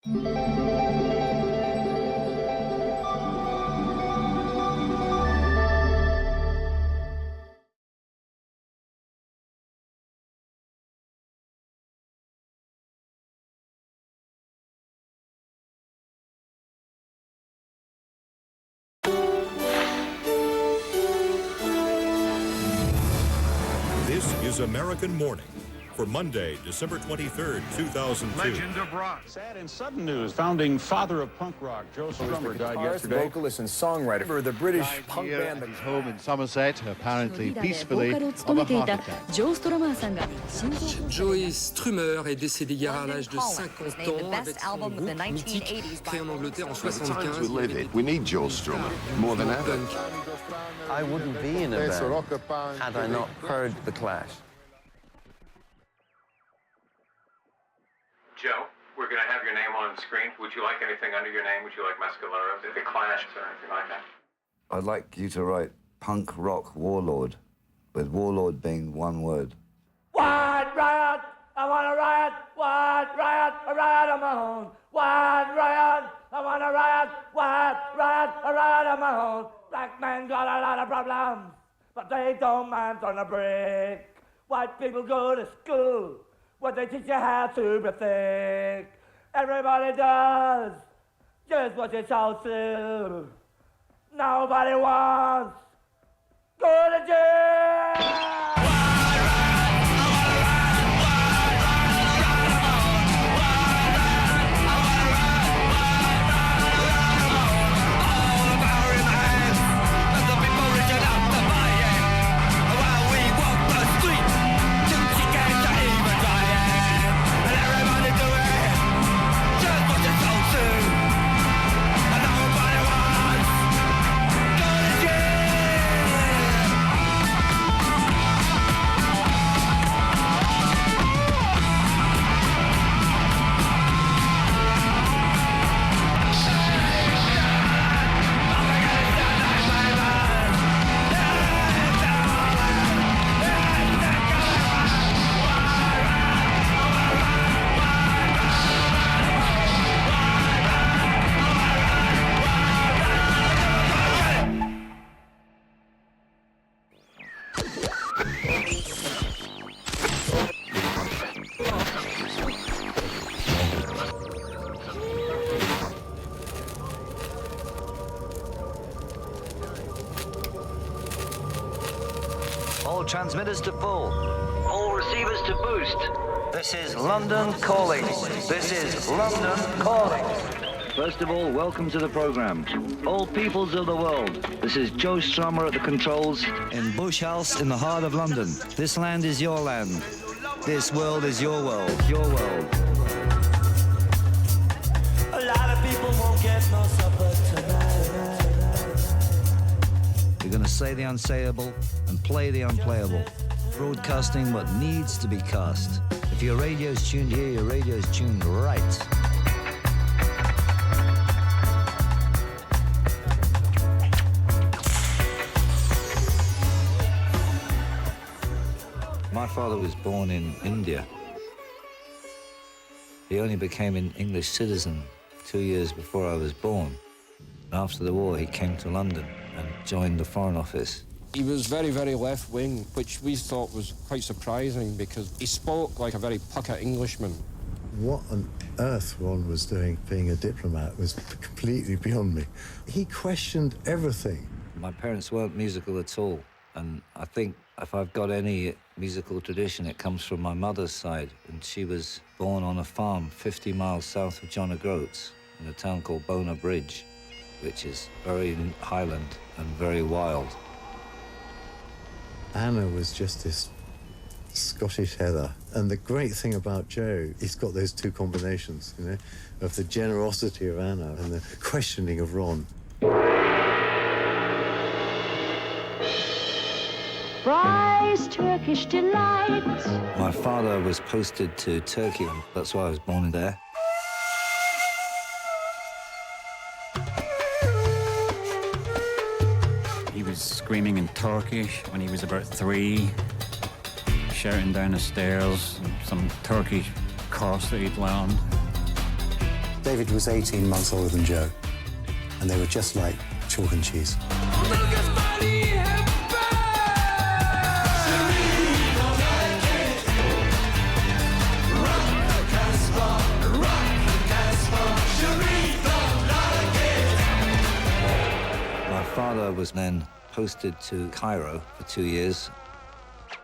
This is American Morning for Monday, December 23rd, 2002. Legend of rock. Sad and sudden news. Founding father of punk rock, Joe Strummer, died yesterday. Vocalist and songwriter for the British punk band. His home in Somerset, apparently peacefully, of a heart attack. Joe Strummer est décédé hier à l'âge de 50 ans avec son groupe mythique créé en Angleterre en 75. We need Joe Strummer more than ever. I wouldn't be in a band had I not heard The Clash. Joe, we're going to have your name on the screen. Would you like anything under your name? Would you like Mescaleros, The Clash, or anything like that? I'd like you to write punk rock warlord, with warlord being one word. White riot, I want to riot. White riot, a riot on my own. White riot, I want to riot. White riot, a riot on my own. Black men got a lot of problems, but they don't mind on a break. White people go to school, where they teach you how to be thick. Everybody does just what you're told to. Nobody wants go to jail. All transmitters to full. All receivers to boost. This is London calling. This is London calling. First of all, welcome to the program. All peoples of the world. This is Joe Strummer at the controls in Bush House in the heart of London. This land is your land. This world is your world. Your world. A lot of people won't get no supper tonight. We're going to say the unsayable and play the unplayable. Broadcasting what needs to be cast. If your radio's tuned here, your radio's tuned right. My father was born in India. He only became an English citizen 2 years before I was born. After the war, he came to London and joined the Foreign Office. He was very, very left-wing, which we thought was quite surprising because he spoke like a very pucker Englishman. What on earth Ron was doing being a diplomat was completely beyond me. He questioned everything. My parents weren't musical at all, and I think if I've got any musical tradition, it comes from my mother's side, and she was born on a farm 50 miles south of John O'Groats in a town called Bonar Bridge, which is very highland and very wild. Anna was just this Scottish heather. And the great thing about Joe, he's got those two combinations, you know, of the generosity of Anna and the questioning of Ron. Fries, Turkish delight. My father was posted to Turkey, and that's why I was born there. He was screaming in Turkish when he was about 3, shouting down the stairs some Turkish curse that he'd learned. David was 18 months older than Joe, and they were just like chalk and cheese. My father was then posted to Cairo for 2 years,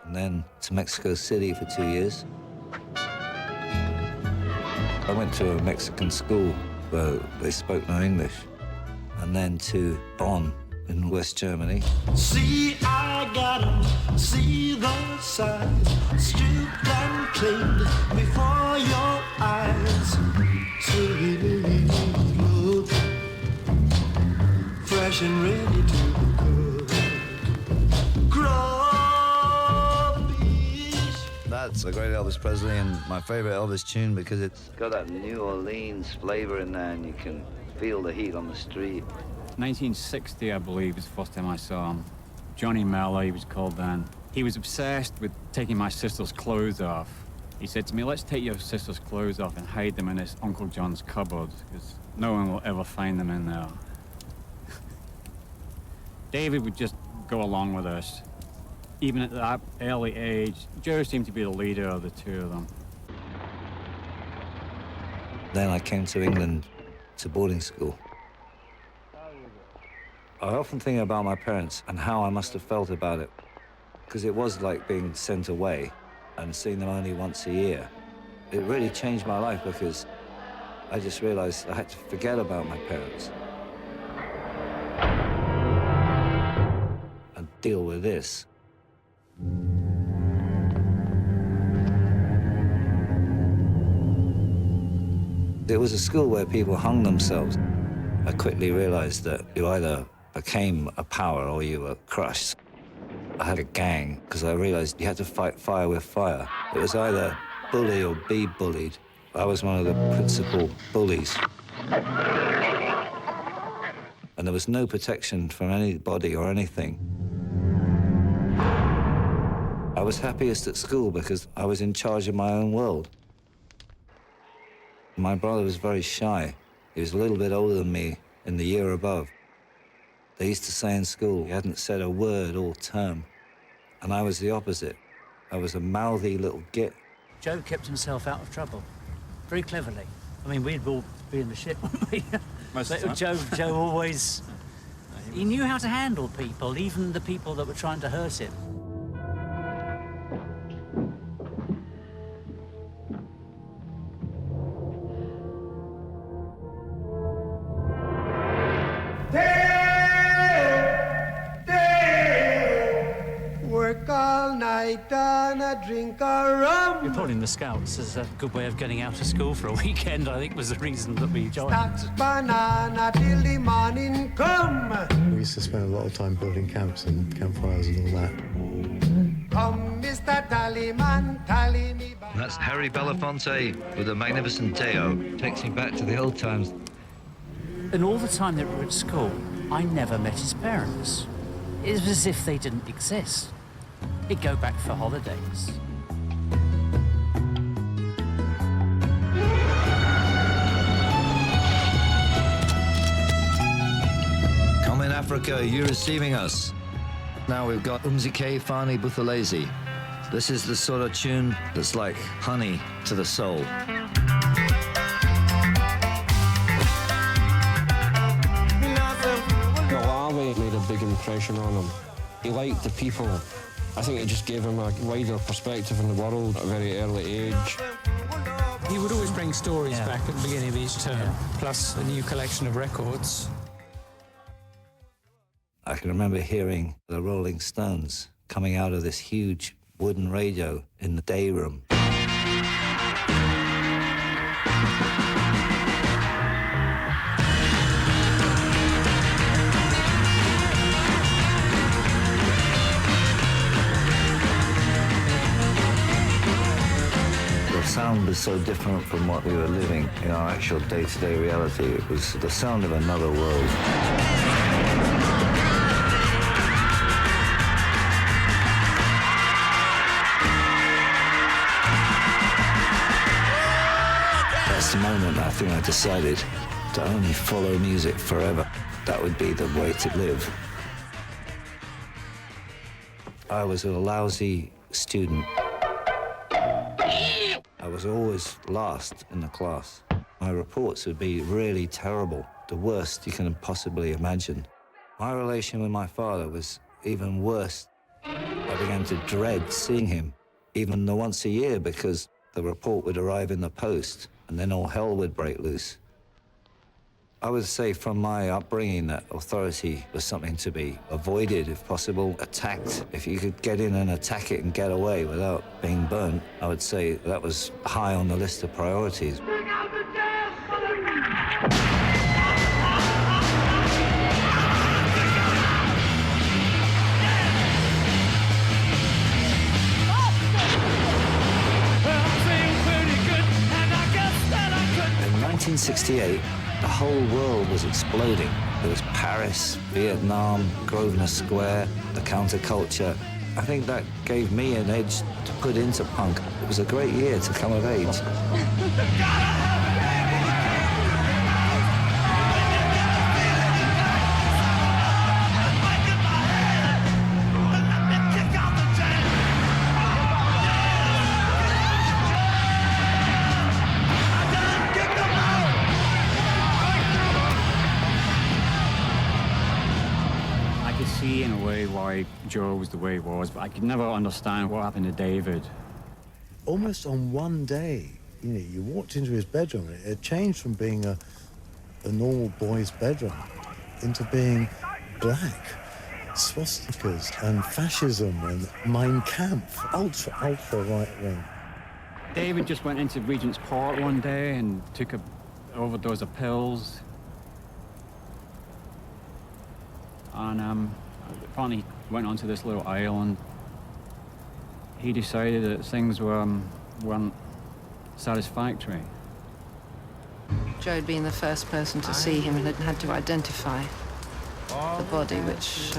and then to Mexico City for 2 years. I went to a Mexican school where they spoke no English, and then to Bonn in West Germany. See, I got 'em, see the signs, stripped and cleaned before your eyes. Sweet blood, fresh and ready to cook. Crawfish. That's the great Elvis Presley and my favorite Elvis tune because it's got that New Orleans flavor in there and you can feel the heat on the street. 1960, I believe, was the first time I saw him. Johnny Mello, he was called then. He was obsessed with taking my sister's clothes off. He said to me, let's take your sister's clothes off and hide them in this Uncle John's cupboard, because no one will ever find them in there. David would just go along with us. Even at that early age, Joe seemed to be the leader of the two of them. Then I came to England to boarding school. I often think about my parents and how I must have felt about it, because it was like being sent away and seeing them only once a year. It really changed my life because I just realized I had to forget about my parents and deal with this. It was a school where people hung themselves. I quickly realized that you either became a power or you were crushed. I had a gang because I realized you had to fight fire with fire. It was either bully or be bullied. I was one of the principal bullies. And there was no protection from anybody or anything. I was happiest at school because I was in charge of my own world. My brother was very shy. He was a little bit older than me in the year above. They used to say in school he hadn't said a word all term. And I was the opposite. I was a mouthy little git. Joe kept himself out of trouble, very cleverly. I mean, we'd all be in the shit, wouldn't we? Most of the But time. Joe always... He knew how to handle people, even the people that were trying to hurt him. Work all night and a drink a rum. Reporting the Scouts is a good way of getting out of school for a weekend, I think was the reason that we joined. Stacks banana till the morning come. We used to spend a lot of time building camps and campfires and all that. Come, Mr. Tallyman, tally me banana. That's Harry Belafonte with a magnificent Deo. Takes me back to the old times. And all the time that we were at school, I never met his parents. It was as if they didn't exist. He'd go back for holidays. Come in, Africa, you're receiving us. Now we've got Umzike Fani Buthelezi. This is the sort of tune that's like honey to the soul. Malawi made a big impression on him. He liked the people. I think it just gave him a wider perspective in the world at a very early age. He would always bring stories back at the beginning of each term, plus a new collection of records. I can remember hearing the Rolling Stones coming out of this huge wooden radio in the day room. The sound was so different from what we were living in our actual day-to-day reality. It was the sound of another world. That's the moment I think I decided to only follow music forever. That would be the way to live. I was a lousy student. I was always last in the class. My reports would be really terrible, the worst you can possibly imagine. My relation with my father was even worse. I began to dread seeing him, even once a year, because the report would arrive in the post, and then all hell would break loose. I would say from my upbringing that authority was something to be avoided, if possible, attacked. If you could get in and attack it and get away without being burnt, I would say that was high on the list of priorities. In 1968, the whole world was exploding. There was Paris, Vietnam, Grosvenor Square, the counterculture. I think that gave me an edge to put into punk. It was a great year to come of age. In a way why Joe was the way he was, but I could never understand what happened to David. Almost on one day, you know, you walked into his bedroom, it had changed from being a normal boy's bedroom into being black, swastikas and fascism and Mein Kampf, ultra right wing. David just went into Regent's Park one day and took an overdose of pills. And finally went onto this little island. He decided that things weren't satisfactory. Joe had been the first person to see him and had to identify the body, which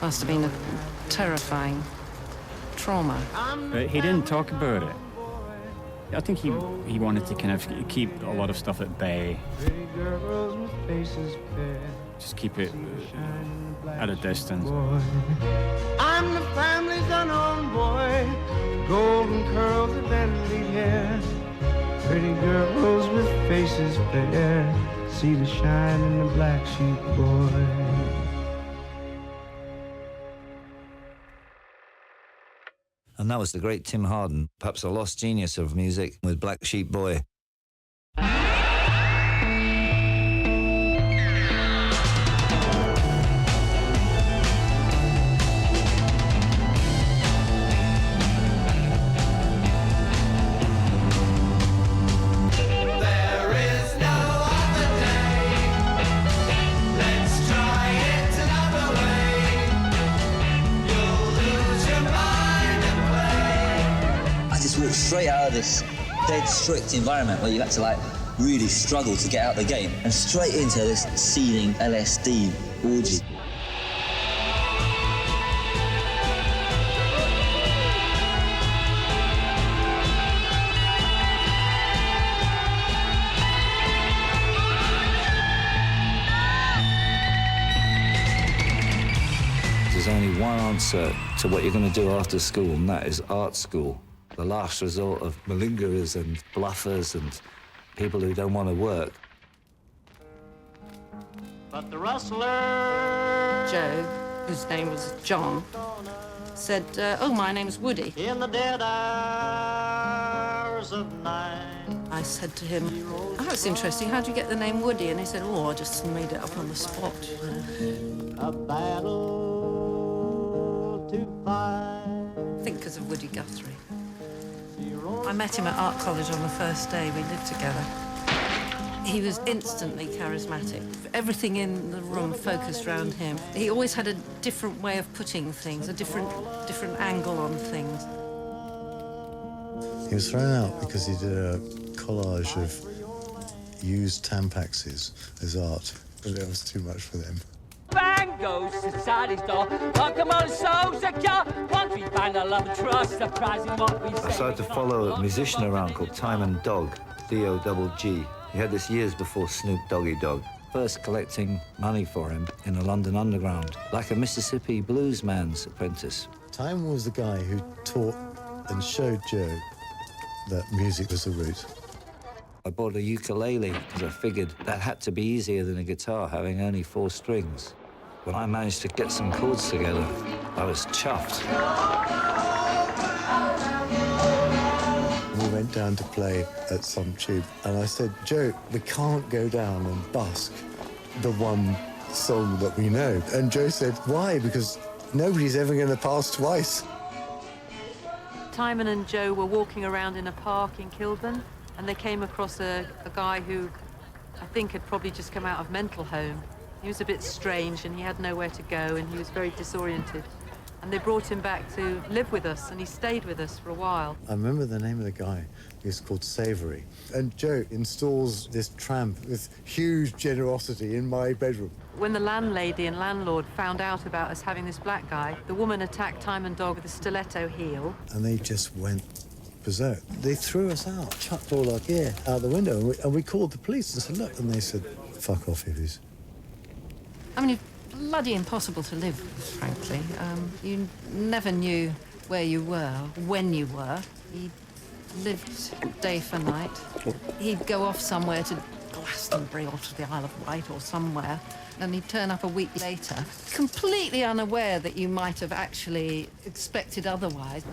must have been a terrifying trauma. But he didn't talk about it. I think he wanted to kind of keep a lot of stuff at bay. Just keep it at a distance. I'm the family's unknown boy, golden curls and bendy hair, pretty girls with faces fair, see the shine in the black sheep boy. And that was the great Tim Hardin, perhaps a lost genius of music with Black Sheep Boy. Straight out of this dead strict environment where you had to like really struggle to get out the game and straight into this seething LSD orgy. There's only one answer to what you're going to do after school, and that is art school. The last resort of malingerers and bluffers and people who don't want to work. But the rustler, Joe, whose name was John, said, oh, my name's Woody. In the dead hours of night. I said to him, oh, that's interesting. How'd you get the name Woody? And he said, oh, I just made it up on the spot. A battle to fight. I think because of Woody Guthrie. I met him at art college on the first day we lived together. He was instantly charismatic. Everything in the room focused around him. He always had a different way of putting things, a different angle on things. He was thrown out because he did a collage of used Tampaxes as art, but it was too much for them. Bang goes society's door. Pokemon is so secure. Once we find our love and trust, surprising what we say. I started to follow a musician around called Time and Dog. D-O-double-G. He had this years before Snoop Doggy Dogg. First collecting money for him in the London Underground, like a Mississippi bluesman's apprentice. Time was the guy who taught and showed Joe that music was the root. I bought a ukulele because I figured that had to be easier than a guitar, having only 4 strings. When I managed to get some chords together, I was chuffed. We went down to play at some tube, and I said, Joe, we can't go down and busk the one song that we know. And Joe said, why? Because nobody's ever going to pass twice. Timon and Joe were walking around in a park in Kilburn, and they came across a guy who I think had probably just come out of mental home. He was a bit strange, and he had nowhere to go, and he was very disoriented. And they brought him back to live with us, and he stayed with us for a while. I remember the name of the guy. He was called Savory. And Joe installs this tramp with huge generosity in my bedroom. When the landlady and landlord found out about us having this black guy, the woman attacked Timon Dog with a stiletto heel. And they just went berserk. They threw us out, chucked all our gear out the window, and we called the police and said, look, and they said, fuck off, hippies. I mean, it's bloody impossible to live, frankly. You never knew where you were, when you were. He lived day for night. He'd go off somewhere to Glastonbury or to the Isle of Wight or somewhere, and he'd turn up a week later, completely unaware that you might have actually expected otherwise.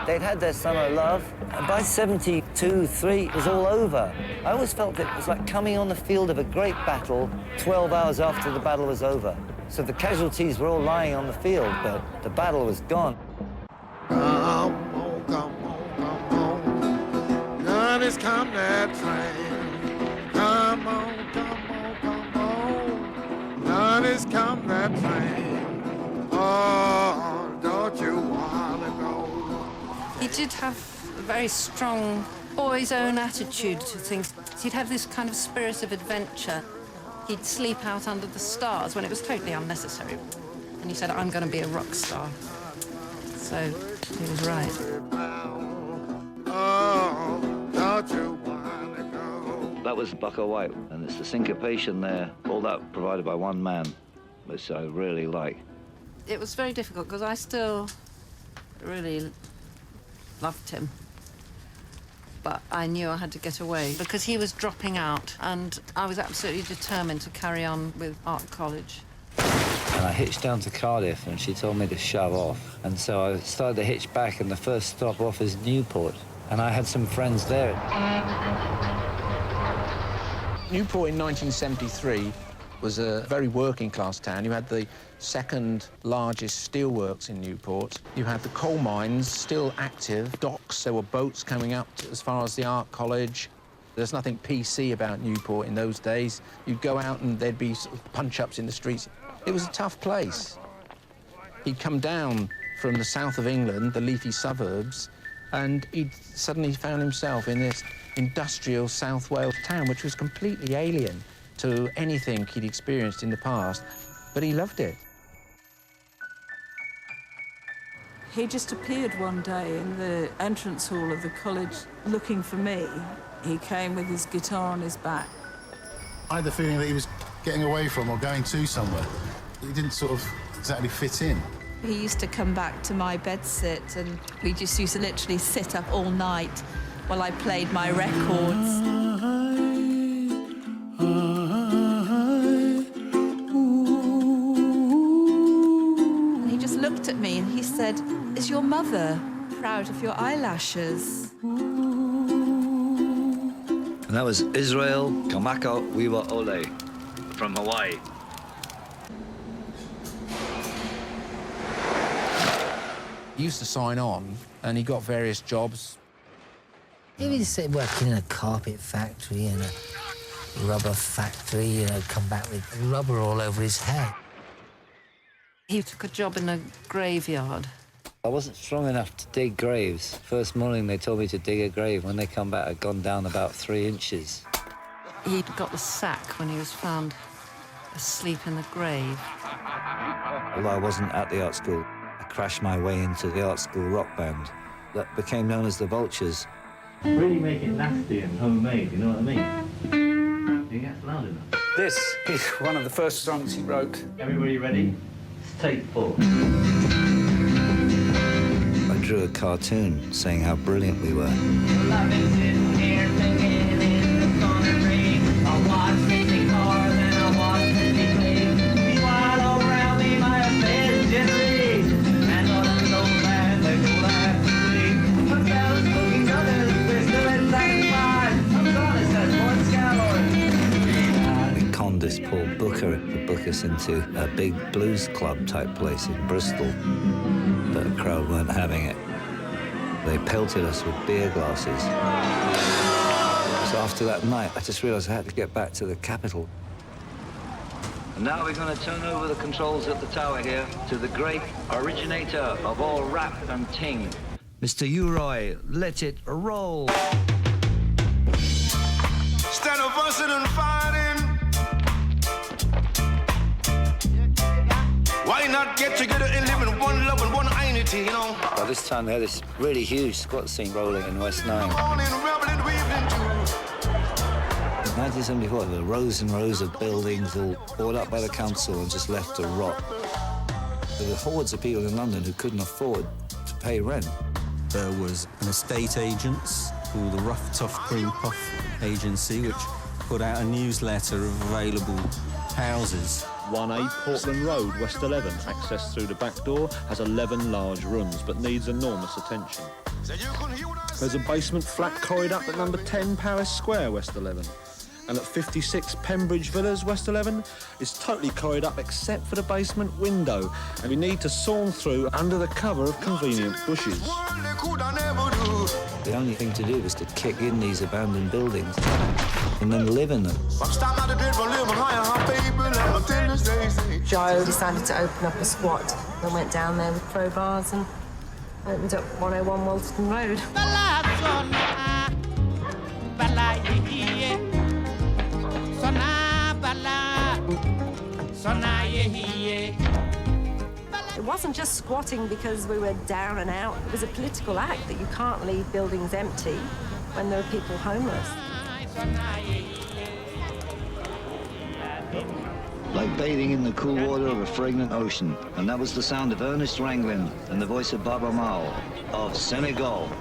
They'd had their summer love, and by 72, 3, it was all over. I always felt it was like coming on the field of a great battle 12 hours after the battle was over. So the casualties were all lying on the field, but the battle was gone. Come on, come on, come on. None is come that train. Come on, come on, come on. None is come that train. Oh, don't you wanna go? He did have a very strong boy's own attitude to things. He'd have this kind of spirit of adventure. He'd sleep out under the stars when it was totally unnecessary. And he said, I'm going to be a rock star. So he was right. Oh, don't you wanna go? That was Bucko White, and it's the syncopation there, all that provided by one man, which I really like. It was very difficult because I still really loved him. But I knew I had to get away because he was dropping out, and I was absolutely determined to carry on with art college. And I hitched down to Cardiff, and she told me to shove off. And so I started to hitch back, and the first stop off is Newport. And I had some friends there. Newport in 1973 was a very working-class town. You had the second largest steelworks in Newport. You had the coal mines still active, docks, there were boats coming up as far as the art college. There's nothing PC about Newport in those days. You'd go out and there'd be sort of punch-ups in the streets. It was a tough place. He'd come down from the south of England, the leafy suburbs, and he'd suddenly found himself in this industrial South Wales town, which was completely alien to anything he'd experienced in the past, but he loved it. He just appeared one day in the entrance hall of the college looking for me. He came with his guitar on his back. I had the feeling that he was getting away from or going to somewhere. He didn't sort of exactly fit in. He used to come back to my bedsit, and we just used to literally sit up all night while I played my records. And he just looked at me and he said, "Is your mother proud of your eyelashes?" And that was Israel Kamaka Wiwa Ole from Hawaii. He used to sign on, and he got various jobs. He was working in a carpet factory and a rubber factory, you know, come back with rubber all over his head. He took a job in a graveyard. I wasn't strong enough to dig graves. First morning they told me to dig a grave. When they come back, I'd gone down about 3 inches. He got the sack when he was found asleep in the grave. Although I wasn't at the art school, I crashed my way into the art school rock band that became known as the Vultures. Really make it nasty and homemade, you know what I mean? Do you get loud enough? This is one of the first songs he wrote. Everybody ready? Take 4. I drew a cartoon saying how brilliant we were. We conned this Paul Booker to book us into a big blues club type place in Bristol, but the crowd weren't having it. They pelted us with beer glasses. So after that night, I just realized I had to get back to the capital. And now we're going to turn over the controls at the tower here to the great originator of all rap and ting. Mr. Uroy, let it roll. Instead of fussing and fighting, why not get together and live in one love and one unity, you know? By this time, they had this really huge squat scene rolling in West 9. On and rebel weaved into. In 1974, there were rows and rows of buildings all bought up by the council and just left to rot. There were hordes of people in London who couldn't afford to pay rent. There was an estate agents called the Rough Tough Cream Puff Agency, which put out a newsletter of available houses. 1A Portland Road, West 11. Access through the back door, has 11 large rooms, but needs enormous attention. There's a basement flat corridor up at number 10 Paris Square, West 11. And at 56 Pembridge Villas, West 11, it's totally corridor up except for the basement window. And we need to sawn through under the cover of convenient bushes. The only thing to do was to kick in these abandoned buildings and then live in them. Joe decided to open up a squat and went down there with crowbars and opened up 101 Walton Road. It wasn't just squatting because we were down and out. It was a political act that you can't leave buildings empty when there are people homeless. Like bathing in the cool water of a fragrant ocean. And that was the sound of Ernest Ranglin and the voice of Baba Mal of Senegal.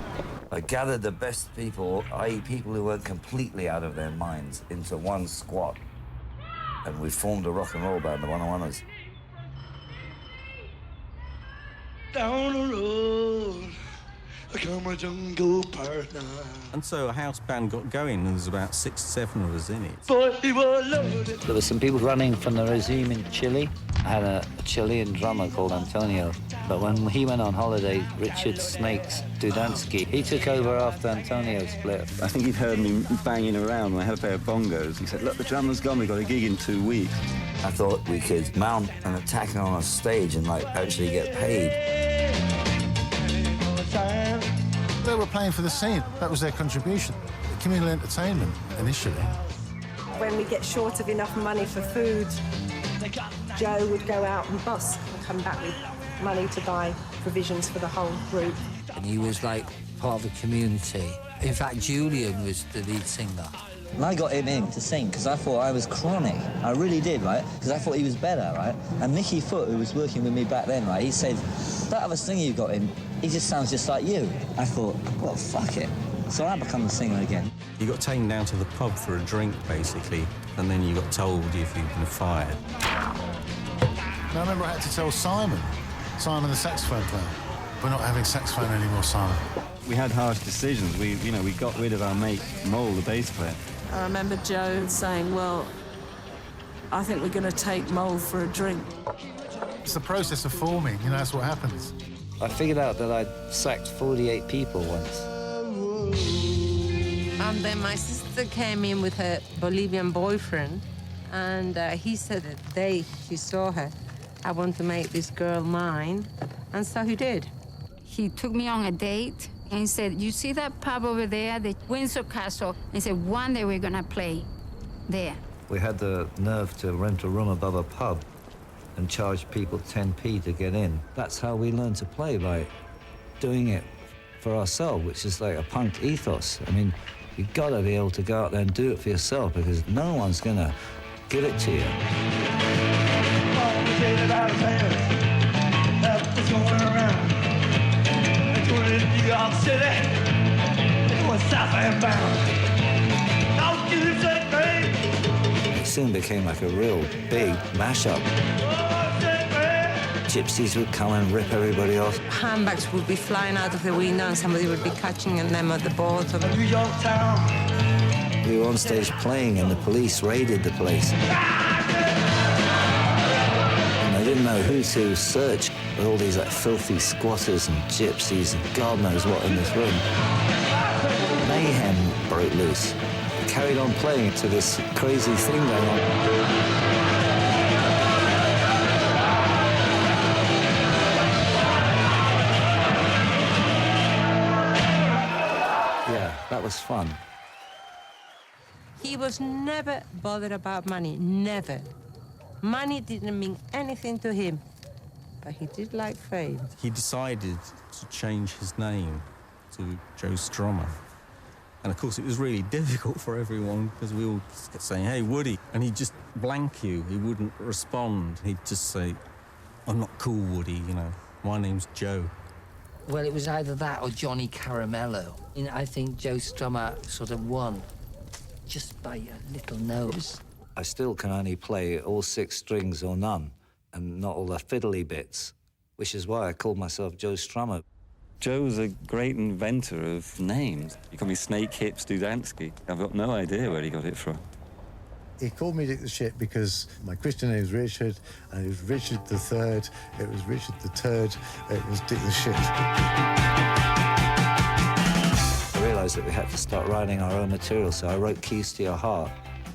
I gathered the best people, i.e. people who weren't completely out of their minds, into one squat. And we formed a rock and roll band, the 101ers. Down the road, I come a jungle partner. And so a house band got going, and there was about 6 or 7 of us in it. There were some people running from the regime in Chile. I had a Chilean drummer called Antonio, but when he went on holiday, Richard Snakes Dudansky, he took over after Antonio split. I think he'd heard me banging around when I had a pair of bongos. He said, look, the drummer's gone, we've got a gig in 2 weeks. I thought we could mount an attack on a stage and, like, actually get paid. They were playing for the scene. That was their contribution. Communal entertainment, initially. When we get short of enough money for food, Joe would go out and bus and come back with money to buy provisions for the whole group. And he was like part of the community. In fact, Julien was the lead singer. And I got him in to sing because I thought I was chronic. I really did, right? Because I thought he was better, right? And Mickey Foot, who was working with me back then, right, he said, that other singer you got in, he just sounds just like you. I thought, well, fuck it. So I become the singer again. You got taken down to the pub for a drink, basically, and then you got told if you'd been fired. Now, I remember I had to tell Simon the saxophone player, we're not having saxophone anymore, Simon. We had harsh decisions. We got rid of our mate Mole, the bass player. I remember Joe saying, well, I think we're going to take Mole for a drink. It's the process of forming, you know, that's what happens. I figured out that I'd sacked 48 people once. And then my sister came in with her Bolivian boyfriend, and he said that the day she saw her, I want to make this girl mine, and so he did. He took me on a date and said, you see that pub over there, the Windsor Castle? He said, one day we're gonna play there. We had the nerve to rent a room above a pub and charge people 10p to get in. That's how we learned to play, by doing it for ourselves, which is like a punk ethos. I mean, you've got to be able to go out there and do it for yourself because no one's going to give it to you. It soon became like a real big mashup. Gypsies would come and rip everybody off. Handbags would be flying out of the window and somebody would be catching them at the bottom. We were on stage playing and the police raided the place. And they didn't know who to search. With all these like filthy squatters and gypsies and God knows what in this room. Mayhem broke loose. We carried on playing to this crazy thing going on. That was fun. He was never bothered about money, never. Money didn't mean anything to him, but he did like fame. He decided to change his name to Joe Strummer. And of course, it was really difficult for everyone because we all just kept saying, hey, Woody. And he'd just blank you. He wouldn't respond. He'd just say, I'm not cool, Woody, you know. My name's Joe. Well, it was either that or Johnny Caramello. And I think Joe Strummer sort of won, just by a little nose. I still can only play all 6 strings or none, and not all the fiddly bits, which is why I called myself Joe Strummer. Joe was a great inventor of names. He called me Snake Hips Dudansky. I've got no idea where he got it from. He called me Dick the Shit because my Christian name is Richard, and it was Richard the Third, it was Richard the Turd, it was Dick the Shit. I realised that we had to start writing our own material, so I wrote Keys to Your Heart,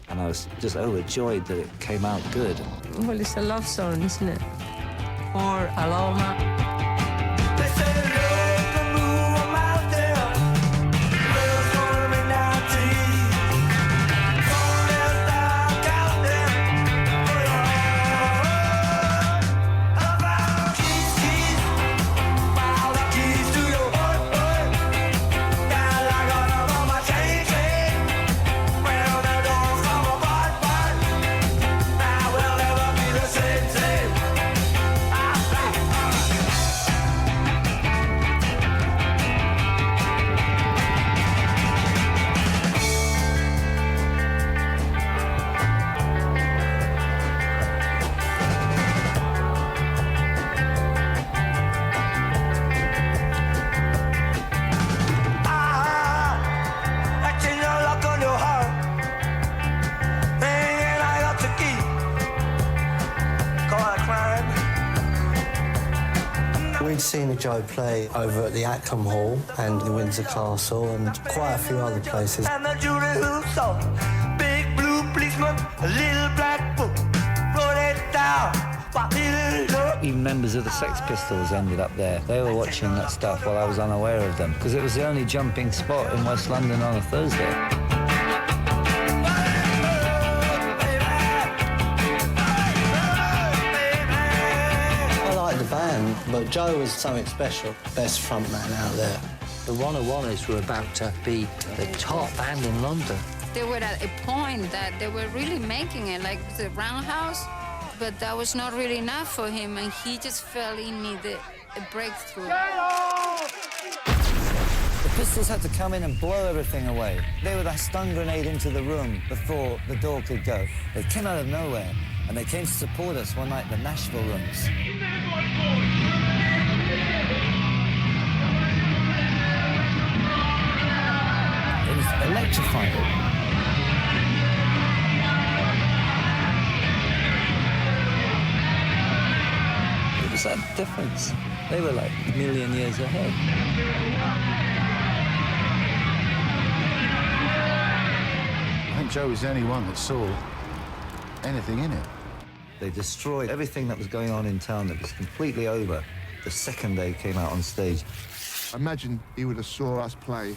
and I was just overjoyed that it came out good. Well, it's a love song, isn't it? For Aloma. We'd seen Joe play over at the Ackham Hall and the Windsor Castle and quite a few other places. And the Judy who saw big blue policeman, a little black book, wrote it down. Even members of the Sex Pistols ended up there. They were watching that stuff while I was unaware of them, because it was the only jumping spot in West London on a Thursday. Band, but Joe was something special. Best frontman out there. The 101ers were about to be the top band in London. They were at a point that they were really making it, like the Roundhouse, but that was not really enough for him, and he just felt he needed a breakthrough. The Pistols had to come in and blow everything away. They were the stun grenade into the room before the door could go. They came out of nowhere, and they came to support us one night at the Nashville Rooms. It was electrifying. It was that difference. They were like a million years ahead. I think Joe was the only one that saw anything in it. They destroyed everything that was going on in town that was completely over the second they came out on stage. I imagine he would have saw us play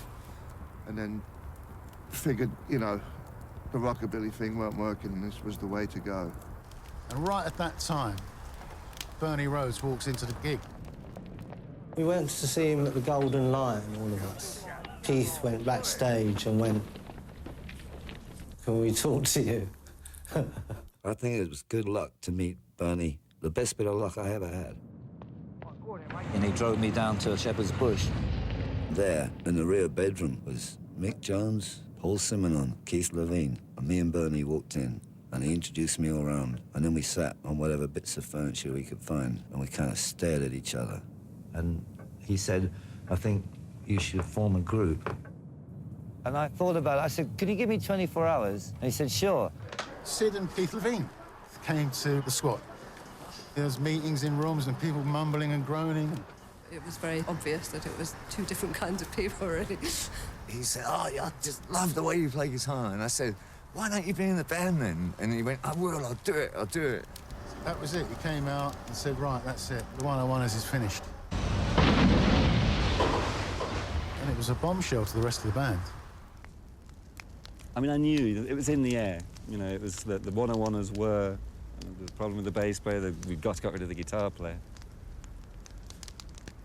and then figured, you know, the rockabilly thing weren't working and this was the way to go. And right at that time, Bernie Rhodes walks into the gig. We went to see him at the Golden Lion, all of us. Keith went backstage and went, "Can we talk to you?" I think it was good luck to meet Bernie. The best bit of luck I ever had. And he drove me down to Shepherd's Bush. There, in the rear bedroom, was Mick Jones, Paul Simonon, Keith Levine, and me and Bernie walked in, and he introduced me all around, and then we sat on whatever bits of furniture we could find, and we kind of stared at each other. And he said, "I think you should form a group." And I thought about it. I said, "Could you give me 24 hours?" And he said, "Sure." Sid and Keith Levine came to the squat. There was meetings in rooms and people mumbling and groaning. It was very obvious that it was two different kinds of people, really. He said, "Oh, yeah, I just love the way you play guitar." And I said, "Why don't you be in the band then?" And he went, "I will, I'll do it, I'll do it." That was it. He came out and said, "Right, that's it. The 101ers is finished." And it was a bombshell to the rest of the band. I mean, I knew it was in the air. You know, it was that the 101ers were the problem with the bass player, that we got rid of the guitar player.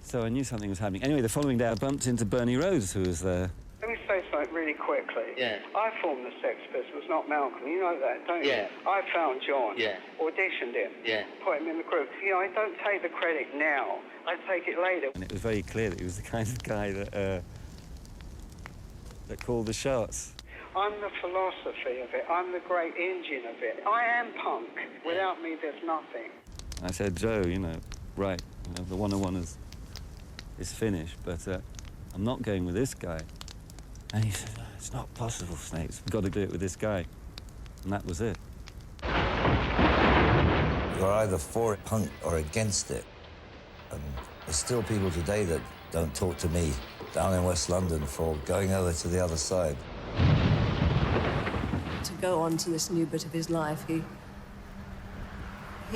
So I knew something was happening. Anyway, the following day I bumped into Bernie Rhodes, who was there. Let me say something really quickly. Yeah. I formed the Sex Pistols, not Malcolm. You know that, don't you? Yeah. I found John. Yeah. Auditioned him. Yeah. Put him in the group. You know, I don't take the credit now. I take it later. And it was very clear that he was the kind of guy that called the shots. I'm the philosophy of it. I'm the great engine of it. I am punk. Without me, there's nothing. I said, "Joe, you know, right, you know, the 101ers is finished, but I'm not going with this guy." And he said, "Oh, it's not possible, Snakes. We've got to do it with this guy." And that was it. You're either for punk or against it. And there's still people today that don't talk to me down in West London for going over to the other side. To go on to this new bit of his life, he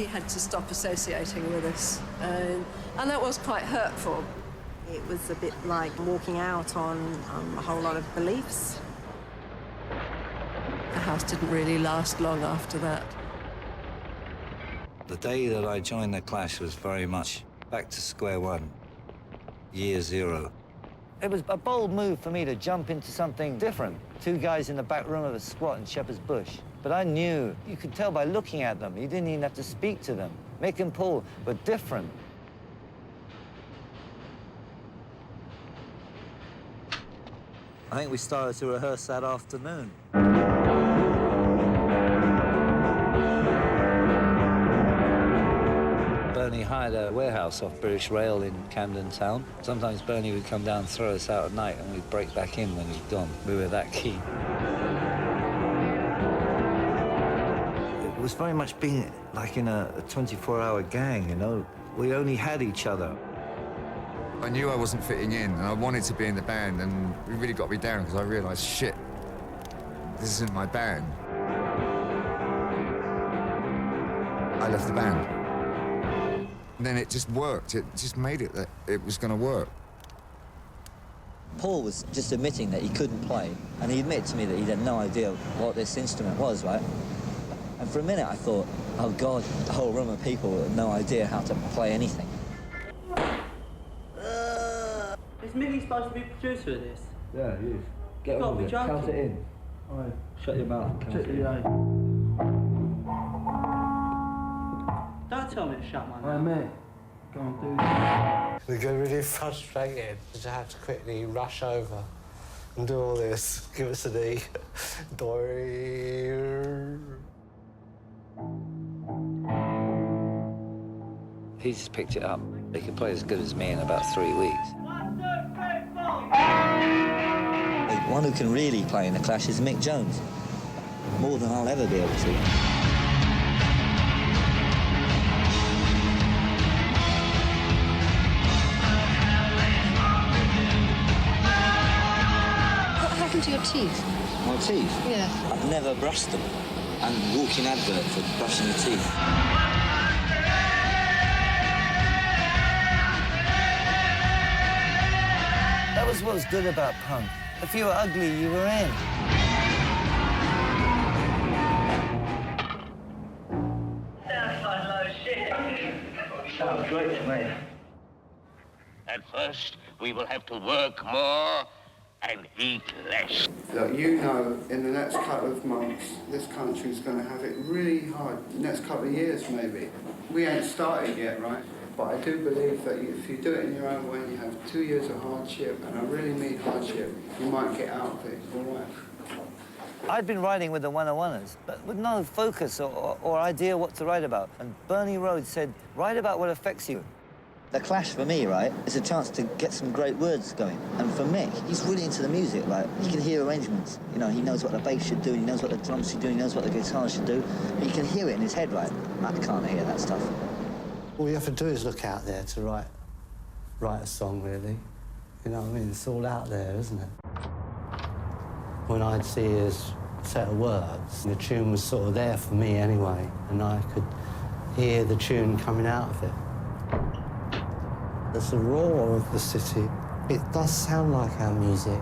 had to stop associating with us. And that was quite hurtful. It was a bit like walking out on a whole lot of beliefs. The house didn't really last long after that. The day that I joined The Clash was very much back to square one, year zero. It was a bold move for me to jump into something different. Two guys in the back room of a squat in Shepherd's Bush. But I knew, you could tell by looking at them, you didn't even have to speak to them. Mick and Paul were different. I think we started to rehearse that afternoon. Bernie hired a warehouse off British Rail in Camden Town. Sometimes Bernie would come down and throw us out at night, and we'd break back in when he'd gone. We were that keen. It was very much being like in a 24-hour gang, you know? We only had each other. I knew I wasn't fitting in, and I wanted to be in the band, and it really got me down because I realised, shit, this isn't my band. I left the band. And then it just worked. It just made it that it was going to work. Paul was just admitting that he couldn't play, and he admitted to me that he had no idea what this instrument was, right? And for a minute I thought, oh God, a whole room of people with no idea how to play anything. Is Millie supposed to be producer of this? Yeah, he is. Get You've got on to with be it. Count joking. it in. All right. Shut your mouth and count it in. Don't tell me to shut my mouth. Right, mate. Go on, do that. We get really frustrated to have to quickly rush over and do all this. Give us an E. He just picked it up. He could play as good as me in about 3 weeks. The one who can really play in The Clash is Mick Jones. More than I'll ever be able to. What happened to your teeth? My teeth? Yeah. I've never brushed them. And walking advert for brushing your teeth. That was what's good about punk. If you were ugly, you were in. Sounds like low shit. Sounds great to me. At First, we will have to work more and eat less. Look, you know, in the next couple of months, this country's going to have it really hard. Next couple of years, maybe. We ain't started yet, right? But I do believe that if you do it in your own way and you have 2 years of hardship, and I really mean hardship, you might get out of it, all right? I'd been writing with the 101ers, but with no focus or idea what to write about. And Bernie Rhodes said, write about what affects you. The Clash, for me, right, is a chance to get some great words going. And for Mick, he's really into the music, like, he can hear arrangements. You know, he knows what the bass should do, he knows what the drums should do, he knows what the guitar should do. He can hear it in his head, right? I can't hear that stuff. All you have to do is look out there to write a song, really. You know what I mean? It's all out there, isn't it? When I'd see his set of words, the tune was sort of there for me anyway, and I could hear the tune coming out of it. There's the roar of the city. It does sound like our music.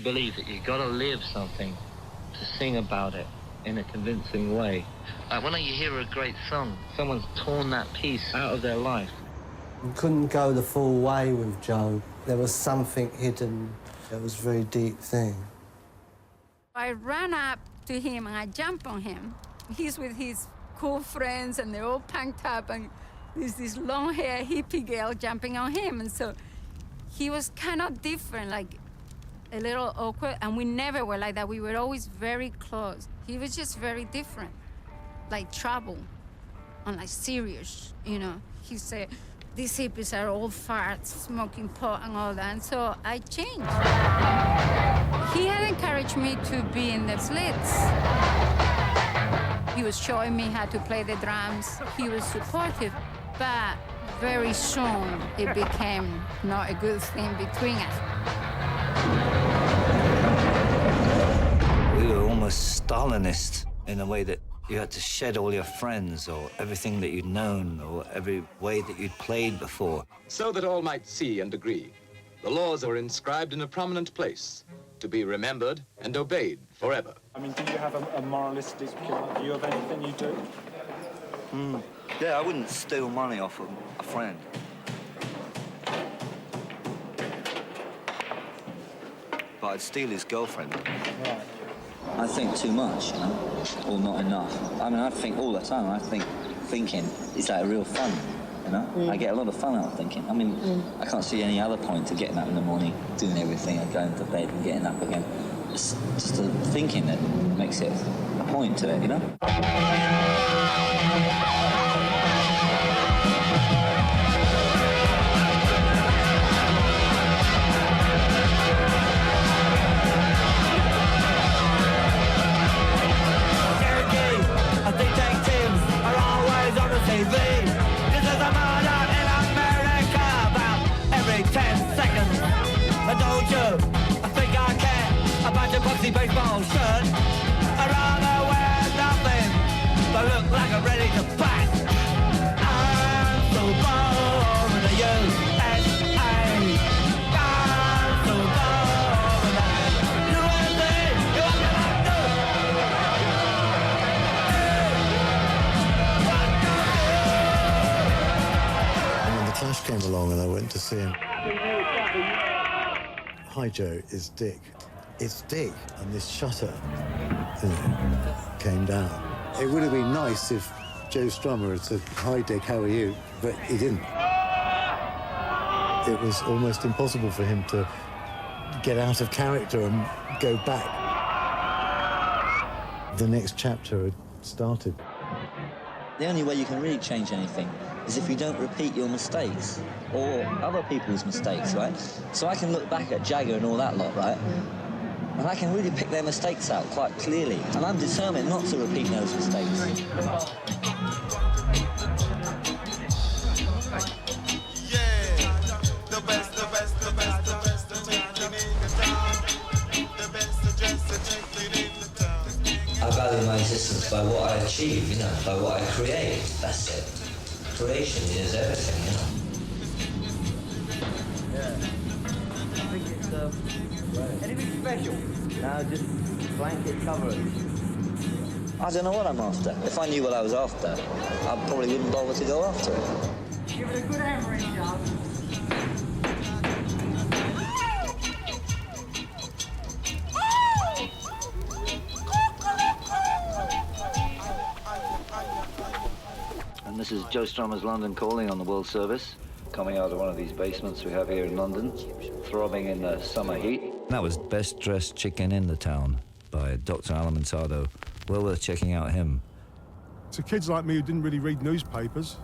Believe that you've got to live something to sing about it in a convincing way. Like when you hear a great song, someone's torn that piece out of their life. You couldn't go the full way with Joe. There was something hidden. It was a very deep thing. I ran up to him and I jumped on him. He's with his cool friends and they're all punked up and there's this long hair hippie girl jumping on him. And so he was kind of different, like a little awkward, and we never were like that. We were always very close. He was just very different, like trouble, and like serious, you know. He said, these hippies are all farts, smoking pot and all that, and so I changed. He had encouraged me to be in the Slits. He was showing me how to play the drums. He was supportive, but very soon it became not a good thing between us. We were almost Stalinist in a way that you had to shed all your friends or everything that you'd known or every way that you'd played before. So that all might see and agree, the laws are inscribed in a prominent place, to be remembered and obeyed forever. I mean, do you have a moralistic view of anything you do? Yeah, I wouldn't steal money off a friend. But I'd steal his girlfriend. Right. I think too much, you know, or not enough. I mean, I think all the time. I think thinking is like real fun, you know? I get a lot of fun out of thinking. I mean, I can't see any other point to getting up in the morning, doing everything, and going to bed and getting up again. It's just the thinking that makes it a point to it, you know? Baseball shirt. I'd rather wear nothing but look like I'm ready to pack. I'm so bored with the USA. I'm so bored with the USA. You want me like And when the Clash came along and I went to see him, Hi Joe, it's Dick. It's Dick, and this shutter, you know, came down. It would have been nice if Joe Strummer had said, "Hi Dick, how are you?" But he didn't. It was almost impossible for him to get out of character and go back. The next chapter had started. The only way you can really change anything is if you don't repeat your mistakes or other people's mistakes, right? So I can look back at Jagger and all that lot, right? And I can really pick their mistakes out quite clearly. And I'm determined not to repeat those mistakes. I value my existence by what I achieve, you know, by what I create. That's it. Creation is everything, you know. Yeah. I think it's, anything special? No, just blanket coverage. I don't know what I'm after. If I knew what I was after, I probably wouldn't bother to go after it. Give it a good hammering job. And this is Joe Strummer's London Calling on the World Service, coming out of one of these basements we have here in London, throbbing in the summer heat. That was Best Dressed Chicken in the Town by Dr. Alimantado. Well worth checking out him. To kids like me who didn't really read newspapers,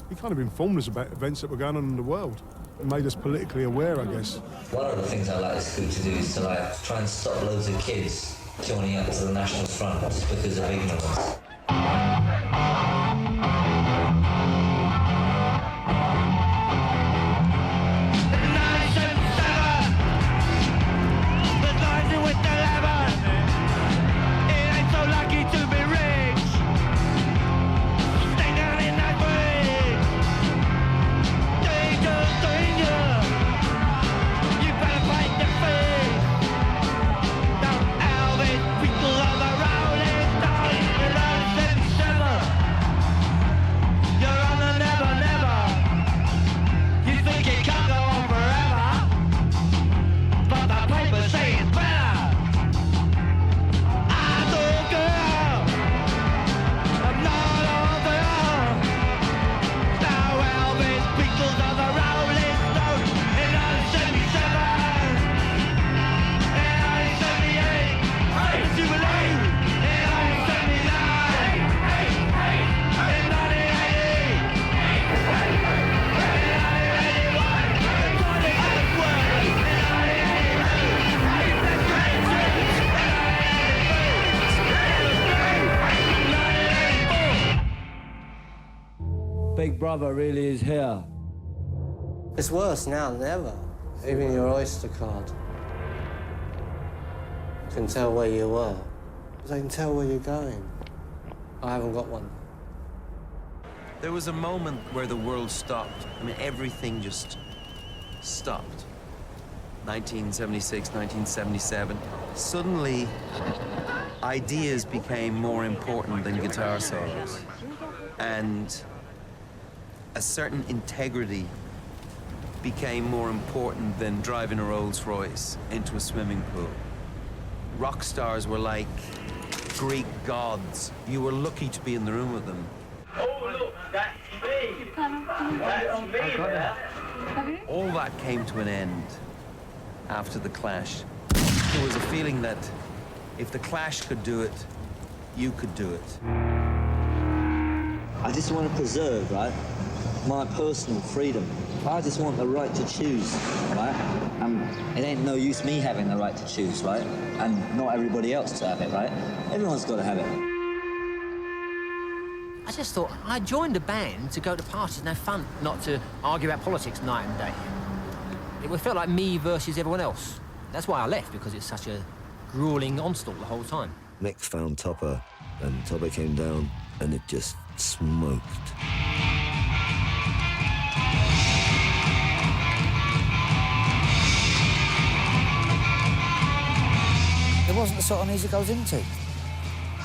he kind of informed us about events that were going on in the world and made us politically aware, I guess. One of the things I like this group to do is to try and stop loads of kids joining up to the National Front just because of ignorance. Big Brother really is here. It's worse now than ever. Even your Oyster card can tell where you were. They can tell where you're going. I haven't got one. There was a moment where the world stopped. I mean, everything just stopped. 1976, 1977. Suddenly, ideas became more important than guitar solos. And a certain integrity became more important than driving a Rolls-Royce into a swimming pool. Rock stars were like Greek gods. You were lucky to be in the room with them. Oh, look, that's me. That's me. All that came to an end after the Clash. There was a feeling that if the Clash could do it, you could do it. I just want to preserve, right, my personal freedom. I just want the right to choose, right? And it ain't no use me having the right to choose, right? And not everybody else to have it, right? Everyone's got to have it. I just thought I joined a band to go to parties and have fun, not to argue about politics night and day. It felt like me versus everyone else. That's why I left, because it's such a grueling onslaught the whole time. Mick found Topper, and Topper came down, and it just smoked. It wasn't the sort of music I was into.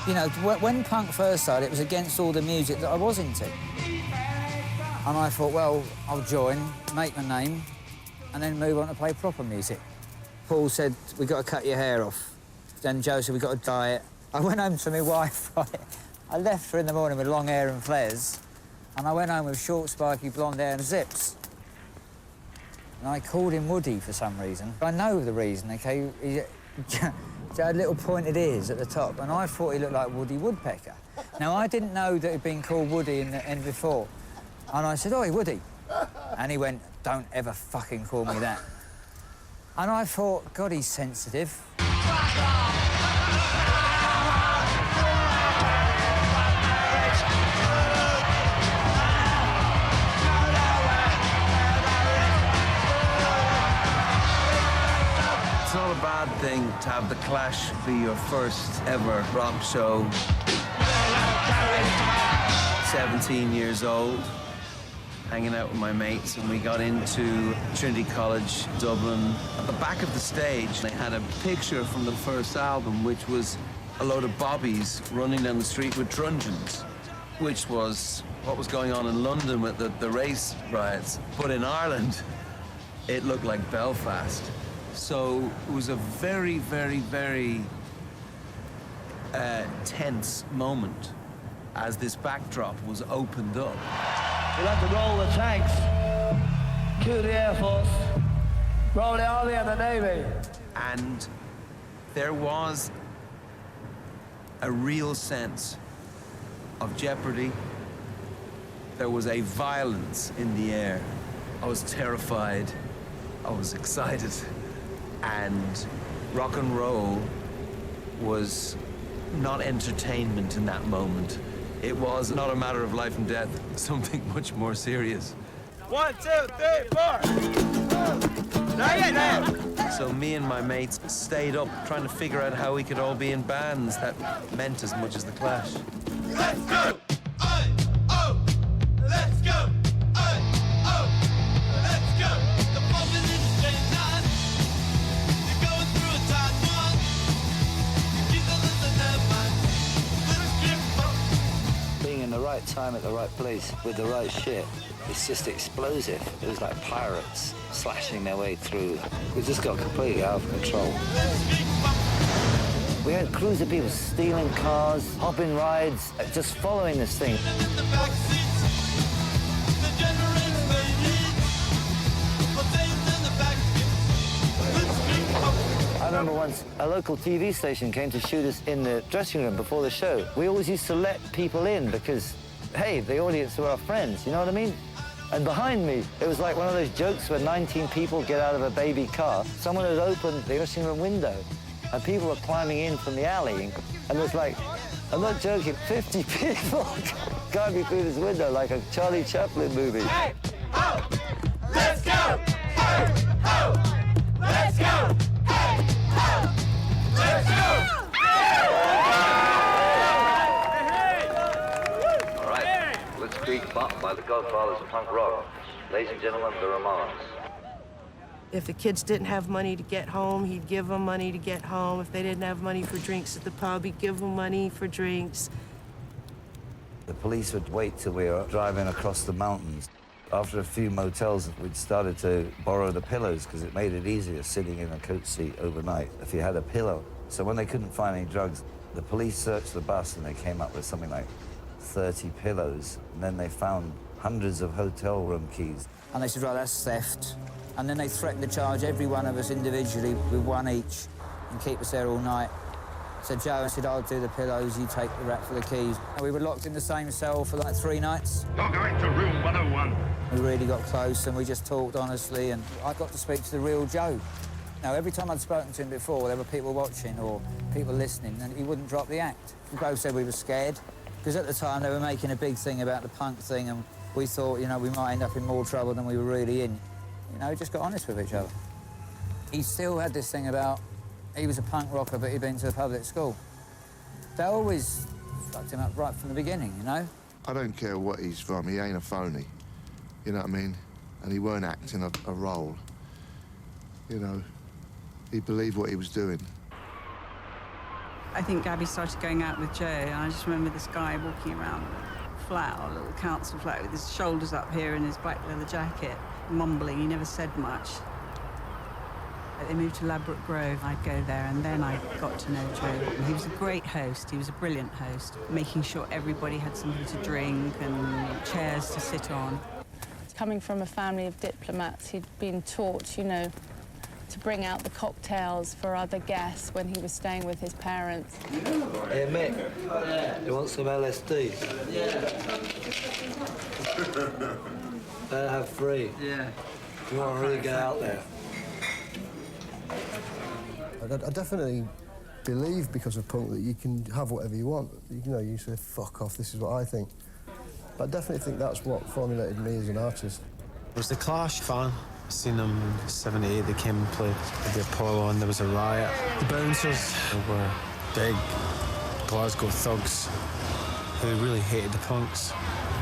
You know, when punk first started, it was against all the music that I was into. And I thought, well, I'll join, make my name, and then move on to play proper music. Paul said, we've got to cut your hair off. Then Joe said, we've got to dye it. I went home to my wife, right? I left her in the morning with long hair and flares, and I went home with short, spiky blonde hair and zips. And I called him Woody for some reason. I know the reason, OK? He had little pointed ears at the top, and I thought he looked like Woody Woodpecker. Now, I didn't know that he'd been called Woody in the end before. And I said, "Oi, Woody." And he went, "Don't ever fucking call me that." And I thought, God, he's sensitive. It's not a bad thing to have The Clash be your first ever rock show. 17 years old, hanging out with my mates, and we got into Trinity College, Dublin. At the back of the stage, they had a picture from the first album, which was a load of bobbies running down the street with truncheons, which was what was going on in London with the race riots. But in Ireland, it looked like Belfast. So it was a very, very, very tense moment as this backdrop was opened up. We'll have to roll the tanks, cue the Air Force, roll the Army and the Navy. And there was a real sense of jeopardy. There was a violence in the air. I was terrified. I was excited. And rock and roll was not entertainment in that moment. It was not a matter of life and death, something much more serious. 1, 2, 3, 4. So me and my mates stayed up trying to figure out how we could all be in bands that meant as much as The Clash. Let's go! Let's go! Let's go! The moment is a straight line. You're going through a tight one. You keep the listen that mind. Being in the right time at the right place with the right shit, it's just explosive. It was like pirates slashing their way through. We just got completely out of control. We had crews of people stealing cars, hopping rides, just following this thing. I remember once a local TV station came to shoot us in the dressing room before the show. We always used to let people in because, hey, the audience were our friends, you know what I mean? And behind me, it was like one of those jokes where 19 people get out of a baby car. Someone had opened the dressing room window, and people were climbing in from the alley. And there's like, I'm not joking, 50 people climbing through this window like a Charlie Chaplin movie. Hey, ho! Let's go! Hey, ho! Let's go! Hey, ho! Let's go! All right, let's Creek Bop by the Godfathers of Punk Rock. Ladies and gentlemen, the Ramones. If the kids didn't have money to get home, he'd give them money to get home. If they didn't have money for drinks at the pub, he'd give them money for drinks. The police would wait till we were driving across the mountains. After a few motels, we'd started to borrow the pillows because it made it easier sitting in a coach seat overnight if you had a pillow. So when they couldn't find any drugs, the police searched the bus and they came up with something like 30 pillows. And then they found hundreds of hotel room keys. And they said, right, that's theft. And then they threatened to charge every one of us individually with one each and keep us there all night. So Joe said, I'll do the pillows, you take the rap for the keys. And we were locked in the same cell for like 3 nights. You're going to room 101. We really got close and we just talked honestly, and I got to speak to the real Joe. Now, every time I'd spoken to him before, there were people watching or people listening, and he wouldn't drop the act. We both said we were scared, because at the time they were making a big thing about the punk thing, and we thought, you know, we might end up in more trouble than we were really in. You know, just got honest with each other. He still had this thing about he was a punk rocker, but he'd been to a public school. They always fucked him up right from the beginning, you know? I don't care what he's from, he ain't a phony. You know what I mean? And he weren't acting a role. You know, he believed what he was doing. I think Gabby started going out with Joe, and I just remember this guy walking around a flat, or a little council flat, with his shoulders up here and his black leather jacket, mumbling. He never said much. They moved to Ladbroke Grove. I'd go there, and then I got to know Joe. He was a great host. He was a brilliant host, making sure everybody had something to drink and chairs to sit on. Coming from a family of diplomats, he'd been taught, you know, to bring out the cocktails for other guests when he was staying with his parents. Hey, Mick, you want some LSD? Better have 3. Yeah. You want to really get out there. I definitely believe, because of punk, that you can have whatever you want. You know, you say, fuck off, this is what I think. But I definitely think that's what formulated me as an artist. I was the Clash fan. I seen them in '78. They came and played at the Apollo, and there was a riot. The Bouncers were big Glasgow thugs who really hated the punks.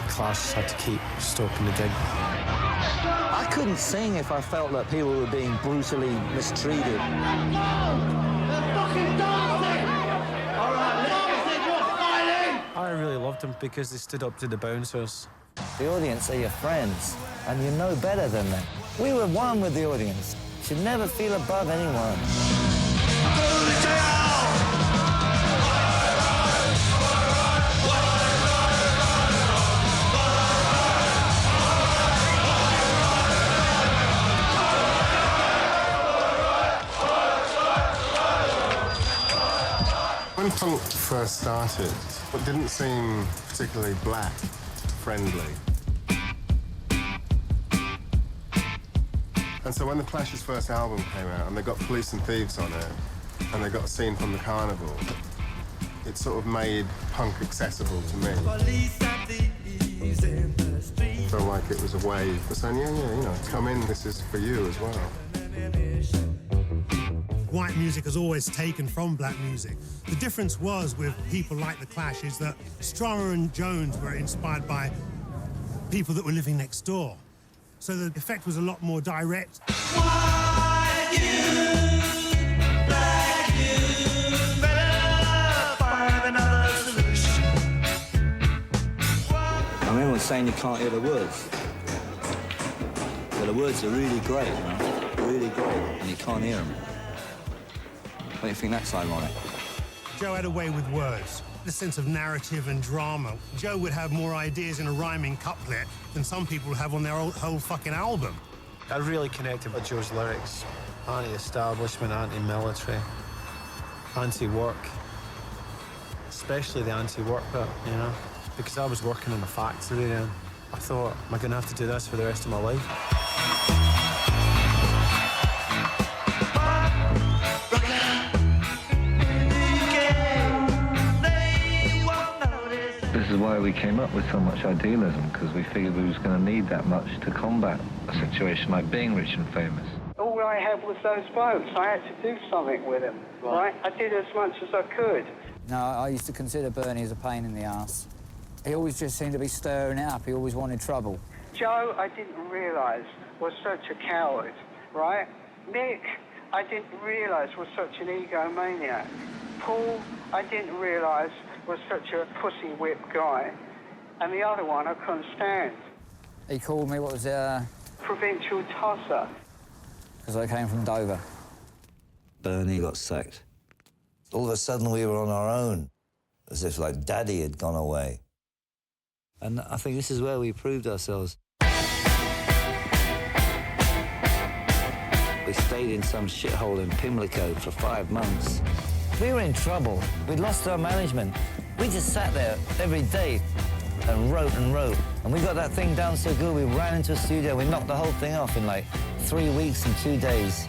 Clash had to keep stopping the dig. I couldn't sing if I felt that people were being brutally mistreated. I really loved them because they stood up to the Bouncers. The audience are your friends, and you know better than them. We were one with the audience. You should never feel above anyone. When punk first started, it didn't seem particularly black friendly. And so when the Clash's first album came out and they got Police and Thieves on it and they got a Scene from the Carnival, it sort of made punk accessible to me. I felt like it was a way for saying, yeah, you know, come in, this is for you as well. White music has always taken from black music. The difference was with people like The Clash is that Strummer and Jones were inspired by people that were living next door. So the effect was a lot more direct. I remember saying you can't hear the words. But the words are really great, man. Really great, and you can't hear them. Don't you think that's ironic? Joe had a way with words, the sense of narrative and drama. Joe would have more ideas in a rhyming couplet than some people have on their whole fucking album. I really connected with Joe's lyrics. Anti-establishment, anti-military, anti-work. Especially the anti-work bit, you know? Because I was working in a factory and I thought, am I going to have to do this for the rest of my life? This is why we came up with so much idealism, because we figured we was going to need that much to combat a situation like being rich and famous. All I had was those blokes. I had to do something with them, right? I did as much as I could. No, I used to consider Bernie as a pain in the ass. He always just seemed to be stirring it up. He always wanted trouble. Joe, I didn't realise, was such a coward, right? Nick, I didn't realise was such an egomaniac. Paul, I didn't realise was such a pussy whip guy. And the other one I couldn't stand. He called me, what was it? Provincial tosser. Because I came from Dover. Bernie got sacked. All of a sudden we were on our own, as if like Daddy had gone away. And I think this is where we proved ourselves. We stayed in some shithole in Pimlico for 5 months. We were in trouble. We'd lost our management. We just sat there every day and wrote and wrote. And we got that thing down so good, we ran into a studio, we knocked the whole thing off in like 3 weeks and 2 days.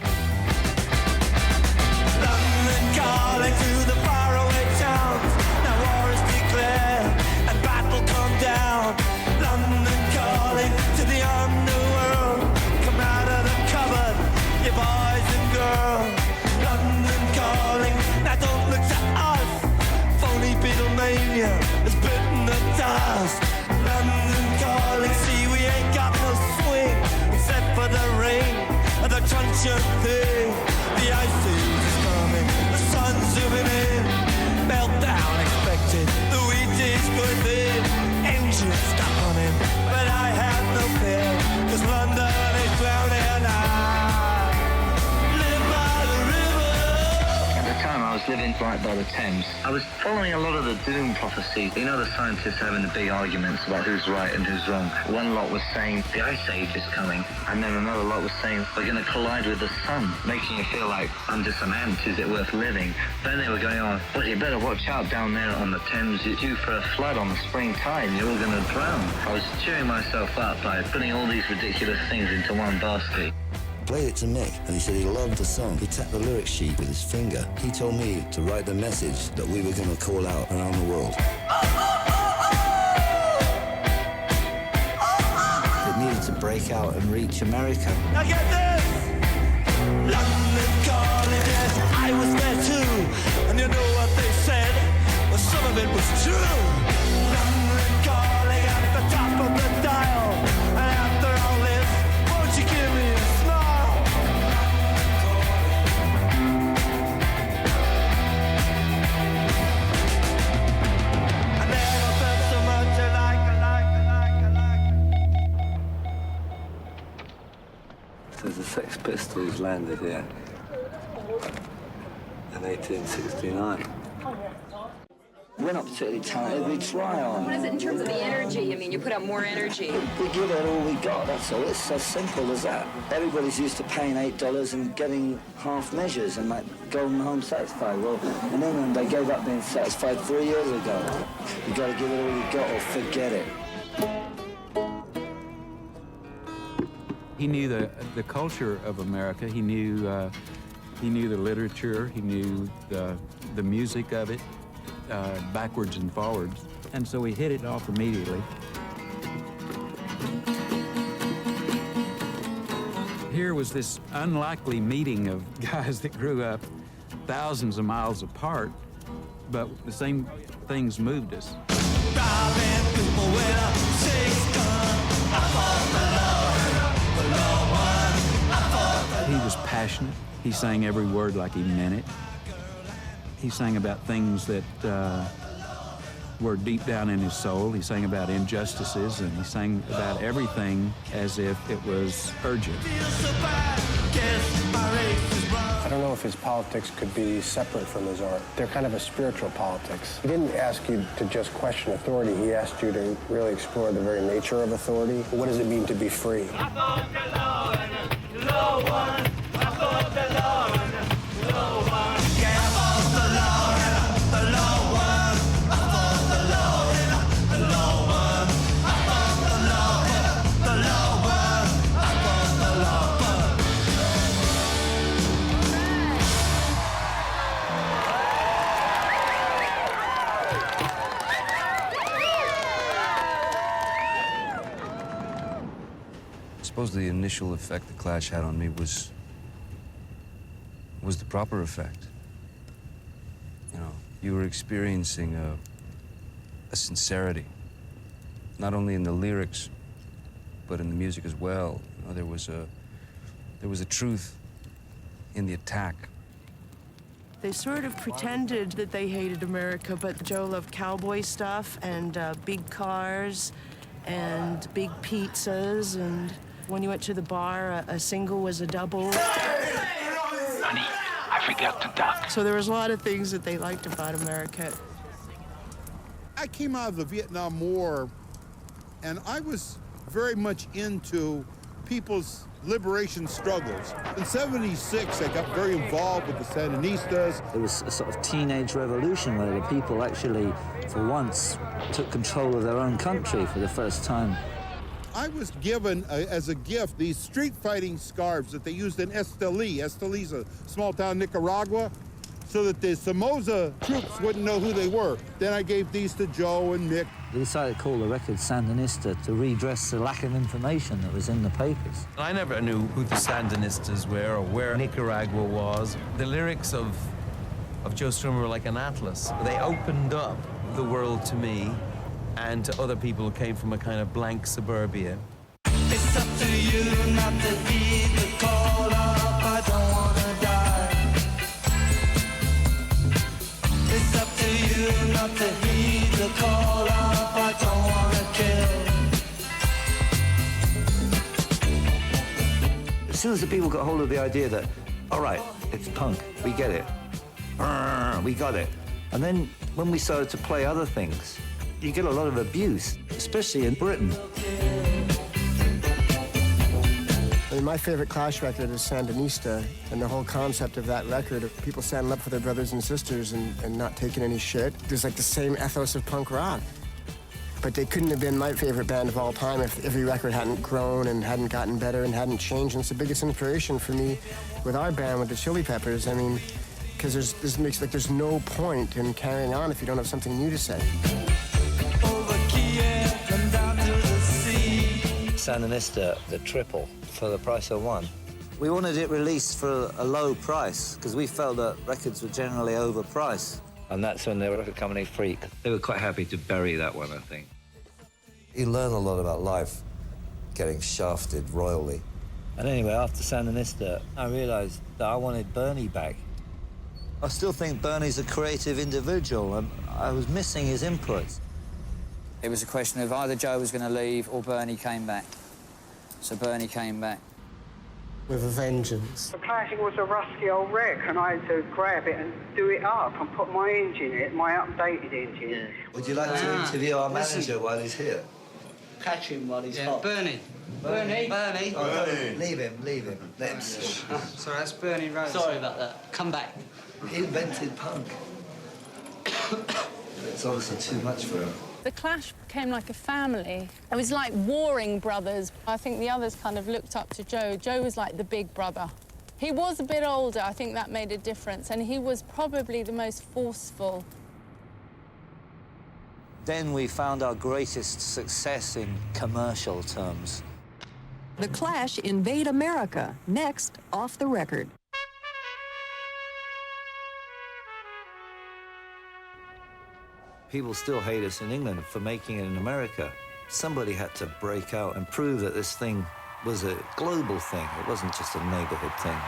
London calling to the faraway towns. Now war is declared and battle come down. London calling to the underworld. Come out of the cupboard, you boys and girls. London calling, now don't look to us. Phony Beatlemania has bitten the dust. London calling, see we ain't got no swing except for the rain and the truncheon thing. The ice is coming, the sun's zooming in. Meltdown expected, the wheat is good in. Engines stop running, but I have no fear, cause London is drowning. I live by the river. At the time I was living lived right by the Thames. I was following a lot of the doom prophecies. You know, the scientists having the big arguments about who's right and who's wrong. One lot was saying the Ice Age is coming, and then another lot was saying we're going to collide with the sun, making you feel like I'm just an ant, is it worth living? Then they were going on, well, you better watch out down there on the Thames. You're due for a flood on the spring tide, and you're all going to drown. I was cheering myself up by putting all these ridiculous things into one basket. Played it to Mick, and he said he loved the song. He tapped the lyric sheet with his finger. He told me to write the message that we were going to call out around the world. It needed to break out and reach America. Now get this! London calling, yes, I was there too. And you know what they said? Well, some of it was true. London calling at the top of the dial. And after all this, won't you give me a smile? I never felt so much alike. So the Sex Pistols landed here in 1869. We're not particularly talented, we try on. What is it in terms of the energy? I mean, you put out more energy. We give it all we got, that's all. It's as simple as that. Everybody's used to paying $8 and getting half measures and like going home satisfied. Well, in England, they gave up being satisfied 3 years ago. You got to give it all you got or forget it. He knew the culture of America. He knew the literature. He knew the music of it, backwards and forwards. And so he hit it off immediately. Here was this unlikely meeting of guys that grew up thousands of miles apart, but the same things moved us. He was passionate. He sang every word like he meant it. He sang about things that were deep down in his soul. He sang about injustices, and he sang about everything as if it was urgent. I don't know if his politics could be separate from his art. They're kind of a spiritual politics. He didn't ask you to just question authority. He asked you to really explore the very nature of authority. What does it mean to be free? I suppose the initial effect the Clash had on me was the proper effect. You know, you were experiencing a sincerity, not only in the lyrics, but in the music as well. You know, there was a truth in the attack. They sort of pretended that they hated America, but Joe loved cowboy stuff and big cars and big pizzas, and when you went to the bar, a single was a double. Honey, I forgot to duck. So there was a lot of things that they liked about America. I came out of the Vietnam War, and I was very much into people's liberation struggles. In '76, I got very involved with the Sandinistas. There was a sort of teenage revolution where the people actually, for once, took control of their own country for the first time. I was given, as a gift, these street fighting scarves that they used in Esteli. Esteli's a small town in Nicaragua, so that the Somoza troops wouldn't know who they were. Then I gave these to Joe and Mick. They decided to call the record Sandinista to redress the lack of information that was in the papers. I never knew who the Sandinistas were or where Nicaragua was. The lyrics of Joe Strummer were like an atlas. They opened up the world to me and to other people who came from a kind of blank suburbia. It's up to you not to heed the call of I don't wanna die. It's up to you not to heed the call of I don't wanna kill. As soon as the people got hold of the idea that, all right, it's punk, we get it. bam, we got it. And then when we started to play other things, you get a lot of abuse, especially in Britain. I mean, my favorite Clash record is Sandinista, and the whole concept of that record of people standing up for their brothers and sisters and not taking any shit. There's like the same ethos of punk rock. But they couldn't have been my favorite band of all time if every record hadn't grown and hadn't gotten better and hadn't changed. And it's the biggest inspiration for me with our band, with the Chili Peppers. I mean, because there's no point in carrying on if you don't have something new to say. Sandinista, the triple, for the price of one. We wanted it released for a low price, because we felt that records were generally overpriced. And that's when the record company Freak, they were quite happy to bury that one, I think. You learn a lot about life, getting shafted royally. And anyway, after Sandinista, I realized that I wanted Bernie back. I still think Bernie's a creative individual, and I was missing his input. It was a question of either Joe was going to leave or Bernie came back. So Bernie came back. With a vengeance. The Clash was a rusty old wreck, and I had to grab it and do it up and put my engine in it, my updated engine. Yeah. Would you like to interview our manager while he's here? Catch him while he's hot. Bernie. Bernie. Bernie. Oh, no, leave him. Let him sit. Sorry, that's Bernie Rose. Sorry about that. Come back. He invented punk. It's obviously too much for him. The Clash became like a family. It was like warring brothers. I think the others kind of looked up to Joe. Joe was like the big brother. He was a bit older, I think that made a difference, and he was probably the most forceful. Then we found our greatest success in commercial terms. The Clash invade America, next Off the Record. People still hate us in England for making it in America. Somebody had to break out and prove that this thing was a global thing. It wasn't just a neighborhood thing.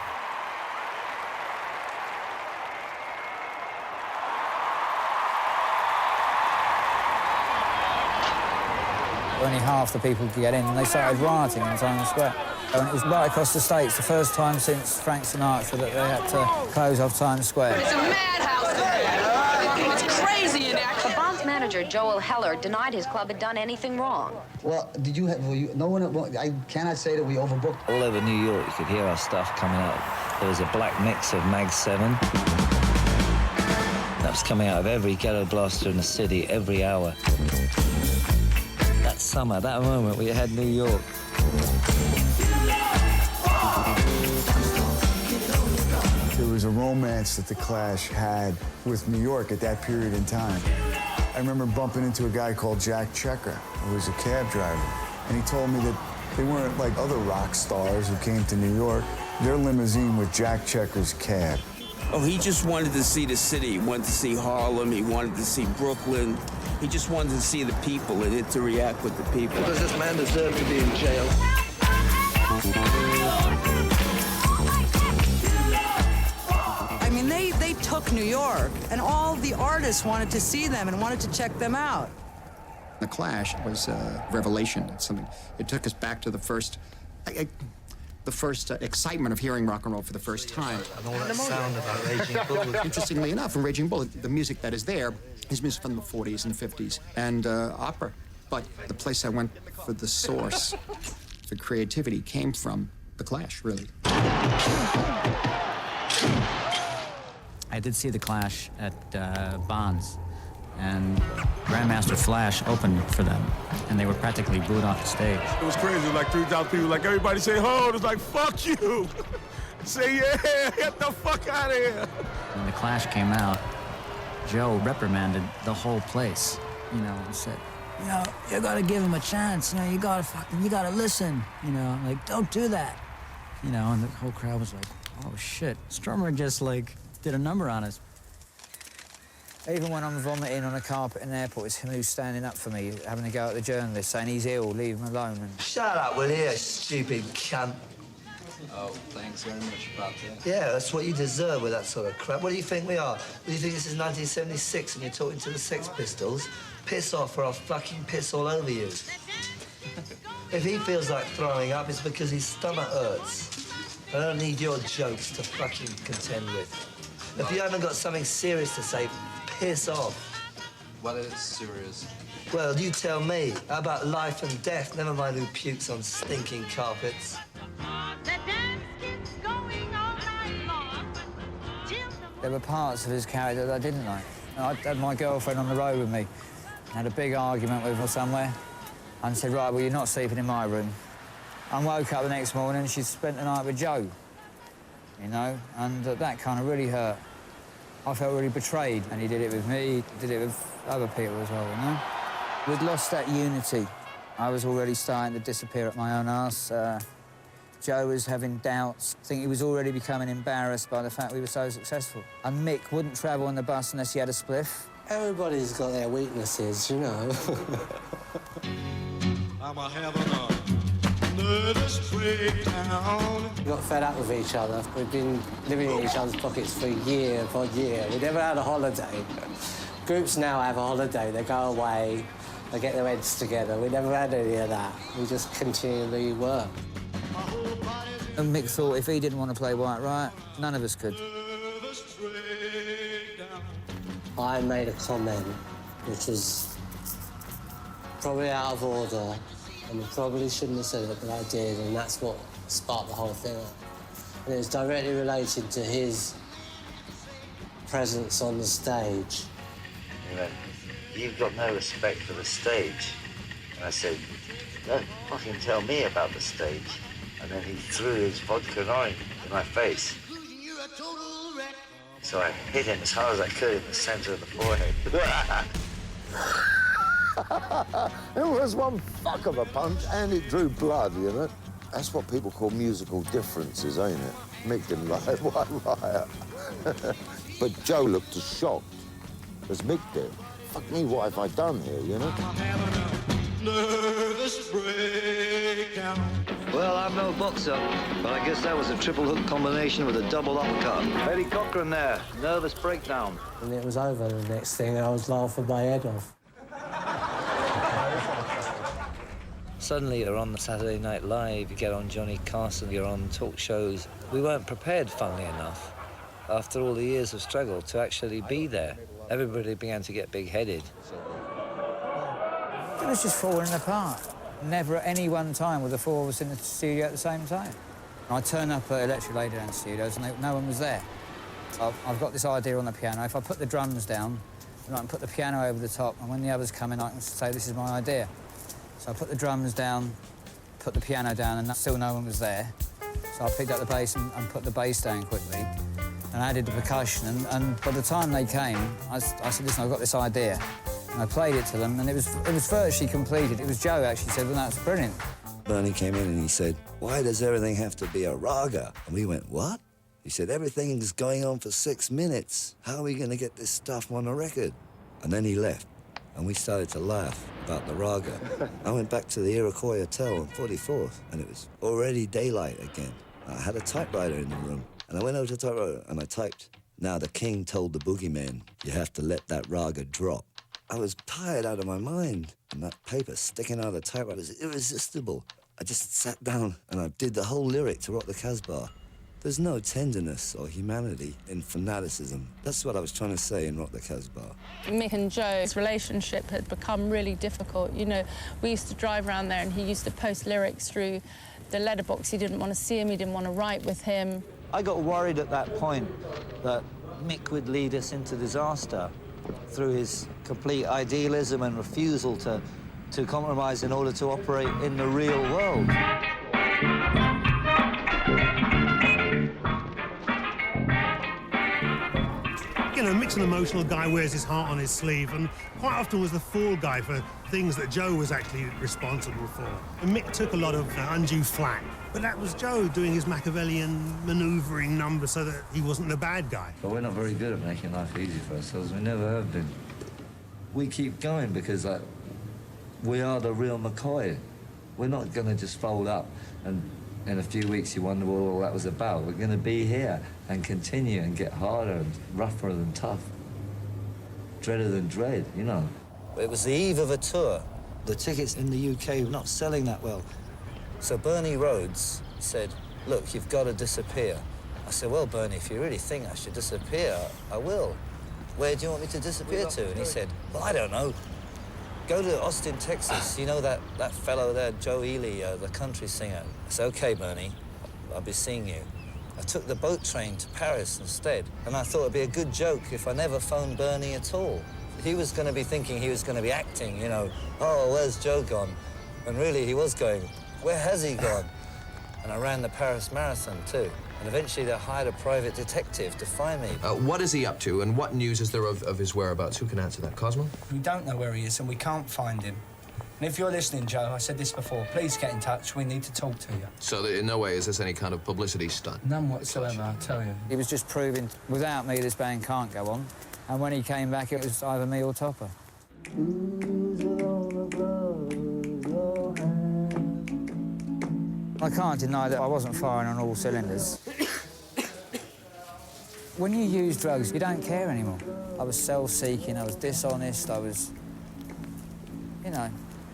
Only half the people could get in, and they started rioting in Times Square. And it was right across the States, the first time since Frank Sinatra that they had to close off Times Square. It's a madhouse. It's crazy in there. The Bond's manager, Joel Heller, denied his club had done anything wrong. Well, no one, I cannot say that we overbooked. All over New York, you could hear our stuff coming out. There was a black mix of Mag 7. That was coming out of every ghetto blaster in the city every hour. That summer, that moment, we had New York. There was a romance that the Clash had with New York at that period in time. I remember bumping into a guy called Jack Checker, who was a cab driver, and he told me that they weren't like other rock stars who came to New York. Their limousine was Jack Checker's cab. Oh, he just wanted to see the city. He wanted to see Harlem. He wanted to see Brooklyn. He just wanted to see the people and interact with the people. Does this man deserve to be in jail? I mean, they took New York, and all the artists wanted to see them and wanted to check them out. The Clash was a revelation. It's something. It took us back to the first excitement of hearing rock and roll for the first time. And all that sound about Raging Bull. Interestingly enough, in Raging Bull, the music that is there is music from the 40s and 50s and opera. But the place I went for the source, for creativity, came from the Clash, really. I did see the Clash at Bonds, and Grandmaster Flash opened for them, and they were practically booed off the stage. It was crazy, like 3,000 people, like everybody say, "Hold!" It's like, "Fuck you!" Say, "Yeah, get the fuck out of here!" When the Clash came out, Joe reprimanded the whole place, you know, and said, you gotta give him a chance, you gotta listen, like, don't do that. And the whole crowd was like, oh shit. Strummer just did a number on us. Even when I'm vomiting on a carpet in the airport, it's him who's standing up for me, having a go at the journalist, saying he's ill, leave him alone. And... Shut up, will you, stupid cunt. Oh, thanks very much about that. Yeah, that's what you deserve with that sort of crap. What do you think we are? Do you think this is 1976 and you're talking to the Sex Pistols? Piss off or I'll fucking piss all over you. If he feels like throwing up, it's because his stomach hurts. I don't need your jokes to fucking contend with. If you haven't got something serious to say, piss off. Well, it's serious. Well, you tell me. How about life and death? Never mind who pukes on stinking carpets. There were parts of his character that I didn't like. I had my girlfriend on the road with me. I had a big argument with her somewhere and said, right, well, you're not sleeping in my room. I woke up the next morning and she'd spent the night with Joe, you know, and that kind of really hurt. I felt really betrayed, and he did it with me, he did it with other people as well, you know? We'd lost that unity. I was already starting to disappear at my own arse. Joe was having doubts. I think he was already becoming embarrassed by the fact we were so successful. And Mick wouldn't travel on the bus unless he had a spliff. Everybody's got their weaknesses, you know. I'm having a nervous breakdown. We got fed up with each other. We've been living in each other's pockets for year upon year. We never had a holiday. Groups now have a holiday. They go away, they get their heads together. We never had any of that. We just continually work. And Mick thought if he didn't want to play White Riot, none of us could. I made a comment which was probably out of order, and I probably shouldn't have said it, but I did, and that's what sparked the whole thing up. And it was directly related to his presence on the stage. He went, "You've got no respect for the stage." And I said, "Don't fucking tell me about the stage." And then he threw his vodka and orange in my face. So I hit him as hard as I could in the center of the forehead. It was one fuck of a punch, and it drew blood, you know? That's what people call musical differences, ain't it? Mick didn't like White Riot. But Joe looked as shocked as Mick did. Fuck me, what have I done here, you know? Nervous breakdown. Well, I'm no boxer, but I guess that was a triple hook combination with a double uppercut. Eddie Cochran there, nervous breakdown. And it was over the next thing, and I was laughing my head off. Suddenly you're on the Saturday Night Live, you get on Johnny Carson, you're on talk shows. We weren't prepared, funnily enough, after all the years of struggle, to actually be there. Everybody began to get big-headed. It was just falling apart. Never at any one time were the four of us in the studio at the same time. I turn up at Electric Ladyland Studios and no one was there. I've got this idea on the piano. If I put the drums down, and I can put the piano over the top, and when the others come in, I can say, this is my idea. So I put the drums down, put the piano down, and still no one was there. So I picked up the bass and put the bass down quickly, and added the percussion. And by the time they came, I said, listen, I've got this idea. And I played it to them, and it was virtually completed. It was Joe actually said, well, that's brilliant. Bernie came in and he said, why does everything have to be a raga? And we went, what? He said, everything's going on for 6 minutes. How are we going to get this stuff on a record? And then he left, and we started to laugh about the raga. I went back to the Iroquois Hotel on 44th, and it was already daylight again. I had a typewriter in the room, and I went over to the typewriter and I typed, now the king told the boogeyman, you have to let that raga drop. I was tired out of my mind, and that paper sticking out of the typewriter was irresistible. I just sat down and I did the whole lyric to Rock the Casbah. There's no tenderness or humanity in fanaticism. That's what I was trying to say in Rock the Casbah. Mick and Joe's relationship had become really difficult. You know, we used to drive around there and he used to post lyrics through the letterbox. He didn't want to see him, he didn't want to write with him. I got worried at that point that Mick would lead us into disaster through his complete idealism and refusal to compromise in order to operate in the real world. You know, Mick's an emotional guy, wears his heart on his sleeve, and quite often was the fall guy for things that Joe was actually responsible for. And Mick took a lot of undue flack, but that was Joe doing his Machiavellian manoeuvring number so that he wasn't the bad guy. But we're not very good at making life easy for ourselves. We never have been. We keep going because, like, we are the real McCoy. We're not going to just fold up and in a few weeks you wonder what all that was about. We're going to be here and continue and get harder and rougher than tough. Dreader than dread, you know. It was the eve of a tour. The tickets in the UK were not selling that well. So Bernie Rhodes said, look, you've got to disappear. I said, well, Bernie, if you really think I should disappear, I will. Where do you want me to disappear to? And he said, well, I don't know. Go to Austin, Texas. You know that fellow there, Joe Ely, the country singer? I said, OK, Bernie, I'll be seeing you. I took the boat train to Paris instead, and I thought it'd be a good joke if I never phoned Bernie at all. He was going to be thinking he was going to be acting, you know, oh, where's Joe gone? And really, he was going, where has he gone? And I ran the Paris Marathon, too. And eventually, they hired a private detective to find me. What is he up to, and what news is there of his whereabouts? Who can answer that? Cosmo? We don't know where he is, and we can't find him. And if you're listening, Joe, I said this before, please get in touch. We need to talk to you. So in no way is this any kind of publicity stunt? None whatsoever, I'll tell you. He was just proving, without me, this band can't go on. And when he came back, it was either me or Topper. I can't deny that I wasn't firing on all cylinders. When you use drugs, you don't care anymore. I was self-seeking, I was dishonest, I was... You know,